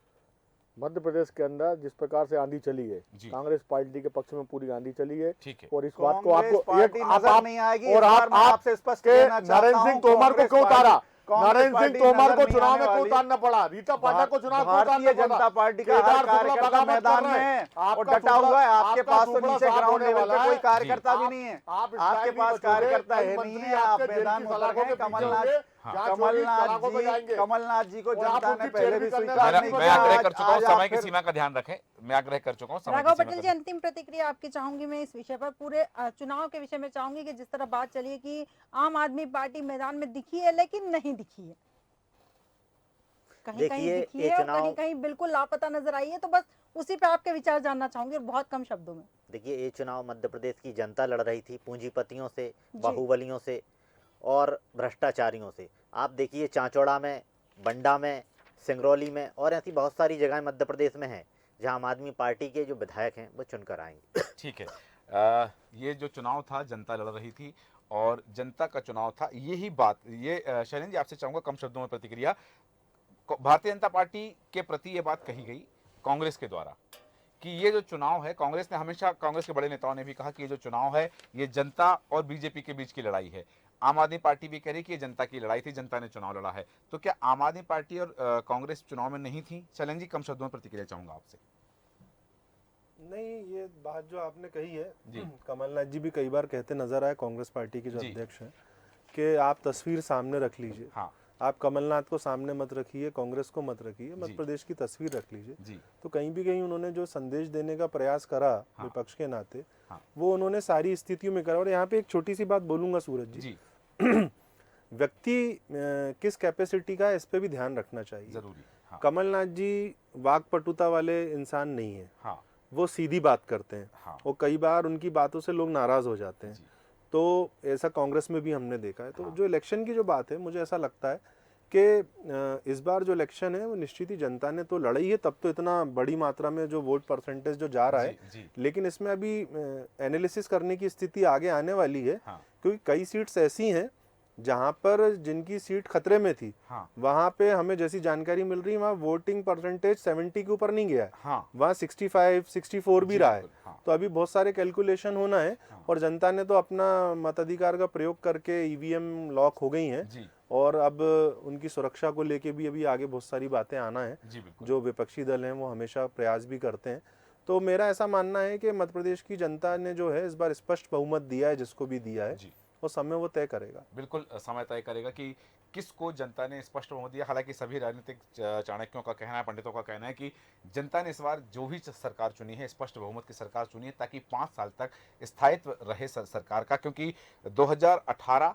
मध्य प्रदेश के अंदर जिस प्रकार से आंधी चली है, जी। कांग्रेस पार्टी के पक्ष में पूरी आंधी चली है। ठीक है। और इस बात को कांग्रेस आपको पार्टी नजर नहीं आएगी। और इस बार मैं आप आपसे स्पष्ट के कहना चाहता नरेंद्र सिंह हूं, तोमर को कांग्रेस क्यों उतारा? कांग्रेस नरेंद्र सिंह पार्टी तोमर नजर को नहीं चुनाव आने में क्यों वाली। उतारना पड़ा? रीता पाठक को चुनाव क्यों उतारना भारतीय पड़ा? जनता पार्टी का केदार हर शुक्ला कार्यकर्ता बगावत कर मैदान रहे हैं। में और आपका डटा हुआ है। आपके आपका पास तो टुकड़ा नीचे साफ ग्राउंड होने लेवल पे वाला कोई है। कार्यकर्ता भी आप- नहीं है। आप आपके स्टाइल पास भी बचोगे, कार्यकर्ता कई है मंत्री नहीं है। आप आपके जेल की मैदान में उतर सलाखों गए। के पीछे होंगे, जहाँ 24 तड़ाकों पे जाएंगे। कमलनाथ जी को और आप जनता ने उनकी पहले चेयर भी भी करने स्वीकार वाले नहीं मैं किया। आग्रह आज- कर चुका हूँ, आज आप समय की फिर- सीमा का ध्यान रखें। मैं आग्रह कर चुका हूँ, समय राघव की सीमा पटेल का जी, अंतिम प्रतिक्रिया आपकी चाहूंगी मैं इस विषय पर। पूरे चुनाव के विषय में चाहूंगी कि जिस तरह बात चली है कि आम आदमी पार्टी मैदान में दिखी है लेकिन नहीं दिखी है, कहीं कहीं देखिए, दिखी ये है और चुनाव- कहीं कहीं बिल्कुल लापता नजर आई है। तो बस उसी पे आपके विचार जानना चाहूंगी और बहुत कम शब्दों में। देखिए, ये चुनाव मध्य प्रदेश की जनता लड़ रही थी, पूंजीपतियों से, जी। बाहुबलियों से और भ्रष्टाचारियों से। आप देखिए, चांचौड़ा में, बंडा में, सिंगरौली में और ऐसी बहुत सारी जगहें मध्य प्रदेश में हैं जहां आम आदमी पार्टी के जो विधायक हैं वो चुनकर आएंगे। ठीक है। ये जो चुनाव था, जनता लड़ रही थी और जनता का चुनाव था। यही बात, ये शैलेंद्र जी, आपसे चाहूंगा कम शब्दों में प्रतिक्रिया। भारतीय जनता पार्टी के प्रति ये बात कही गई कांग्रेस के द्वारा कि ये जो चुनाव है, कांग्रेस ने हमेशा, कांग्रेस के बड़े नेताओं ने भी कहा कि ये जो चुनाव है ये जनता और बीजेपी के बीच की लड़ाई है। आम आदमी पार्टी भी कह रही कि ये जनता की लड़ाई थी, जनता ने चुनाव लड़ा है। तो क्या आम आदमी पार्टी और कांग्रेस चुनाव में नहीं थी? शैलेंद्र जी, कम शब्दों में प्रतिक्रिया चाहूंगा आपसे। नहीं, ये बात जो आपने कही है, जी। कमलनाथ जी भी कई बार कहते नजर आए, कांग्रेस पार्टी के जो जी। अध्यक्ष हैं, कि आप तस्वीर सामने रख लीजिए। हाँ आप कमलनाथ को सामने मत रखिए, कांग्रेस को मत रखिए, मध्य जी। प्रदेश की तस्वीर रख लीजिए। जी। तो कहीं भी कहीं उन्होंने जो संदेश देने का प्रयास करा हाँ। विपक्ष के नाते, हाँ। वो उन्होंने सारी स्थितियों में करा। और यहाँ पे एक छोटी सी बात बोलूंगा सूरज जी, जी, व्यक्ति किस कैपेसिटी का है, इस पे भी ध्यान रखना चाहिए। जरूरी। हाँ कमलनाथ जी वाकपटुता वाले इंसान नहीं है, हाँ वो सीधी बात करते हैं। हाँ और कई बार उनकी बातों से लोग नाराज हो जाते हैं। जी। तो ऐसा कांग्रेस में भी हमने देखा है। तो हाँ। जो इलेक्शन की जो बात है, मुझे ऐसा लगता है कि इस बार जो इलेक्शन है वो निश्चित ही जनता ने तो लड़ी है, तब तो इतना बड़ी मात्रा में जो वोट परसेंटेज जो जा रहा है। जी, जी। लेकिन इसमें अभी एनालिसिस करने की स्थिति आगे आने वाली है, हाँ क्योंकि कई सीट्स ऐसी हैं जहां पर जिनकी सीट खतरे में थी, हाँ वहां पे हमें जैसी जानकारी मिल रही है वहां वोटिंग परसेंटेज 70 के ऊपर नहीं गया है, हाँ वहां 65 64 भी जी, रहा है। बिल्कुल, हाँ। तो अभी बहुत सारे कैलकुलेशन होना है। हाँ। और जनता ने तो अपना मताधिकार का प्रयोग करके ईवीएम लॉक हो गई हैं, जी और अब उनकी सुरक्षा को लेके भी अभी आगे बहुत सारी बातें आना है, जी बिल्कुल। जो विपक्षी दल हैं वो हमेशा प्रयास भी करते हैं। तो मेरा ऐसा मानना है कि मध्य प्रदेश की जनता ने जो है इस बार स्पष्ट बहुमत दिया है, जिसको भी दिया है जी वो समय वो तय करेगा। बिल्कुल समय तय करेगा कि किसको जनता ने स्पष्ट बहुमत दिया। हालांकि सभी राजनीतिक चाणक्यों का कहना है, पंडितों का कहना है कि जनता ने इस बार जो भी सरकार चुनी है स्पष्ट बहुमत की सरकार चुनी है, ताकि 5 साल तक स्थायित्व रहे सरकार का। क्योंकि 2018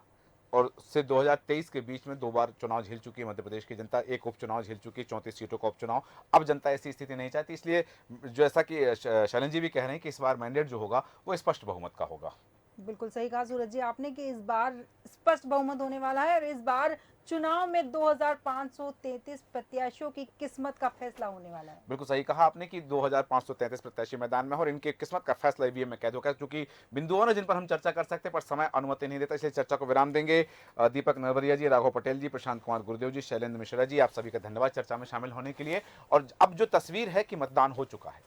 और से 2023 के बीच में 2 बार चुनाव झेल चुकी है मध्य प्रदेश की जनता, एक उपचुनाव झेल चुकी है, 34 सीटों का उपचुनाव। अब जनता ऐसी स्थिति नहीं चाहती, इसलिए जैसा कि शैलन जी भी कह रहे हैं कि इस बार मैंडेट जो होगा वो स्पष्ट बहुमत का होगा। बिल्कुल सही कहा सूरज जी आपने कि इस बार स्पष्ट बहुमत होने वाला है और इस बार चुनाव में 2533 प्रत्याशियों की किस्मत का फैसला होने वाला है। बिल्कुल सही कहा आपने कि 2533 प्रत्याशी मैदान में हैं और इनकी किस्मत का फैसला ईवीएम में कैद होगा। क्योंकि बिंदुओं ने जिन पर हम चर्चा कर सकते हैं पर समय अनुमति नहीं देता, इसलिए चर्चा को विराम देंगे। दीपक नरवरिया जी, राघव पटेल जी, प्रशांत कुमार गुरुदेव जी, शैलेंद्र मिश्रा जी, आप सभी का धन्यवाद चर्चा में शामिल होने के लिए। और अब जो तस्वीर है कि मतदान हो चुका है,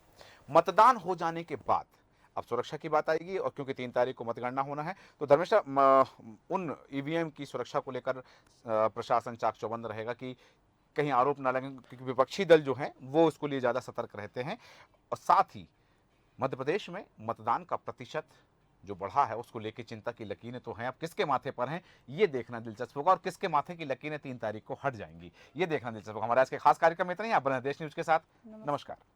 मतदान हो जाने के बाद अब सुरक्षा की बात आएगी। और क्योंकि 3 तारीख को मतगणना होना है तो धर्मेश उन ईवीएम की सुरक्षा को लेकर प्रशासन चाक चौबंद रहेगा कि कहीं आरोप ना लगे, क्योंकि विपक्षी दल जो हैं वो उसको लिए ज़्यादा सतर्क रहते हैं। और साथ ही मध्य प्रदेश में मतदान का प्रतिशत जो बढ़ा है उसको लेकर चिंता की लकीरें तो हैं। अब किसके माथे पर हैं ये देखना दिलचस्प होगा, और किसके माथे की लकीरें 3 तारीख को हट जाएंगी ये देखना दिलचस्प होगा। हमारे आज के खास कार्यक्रम में इतना ही। आप बने देश न्यूज़ के साथ। नमस्कार।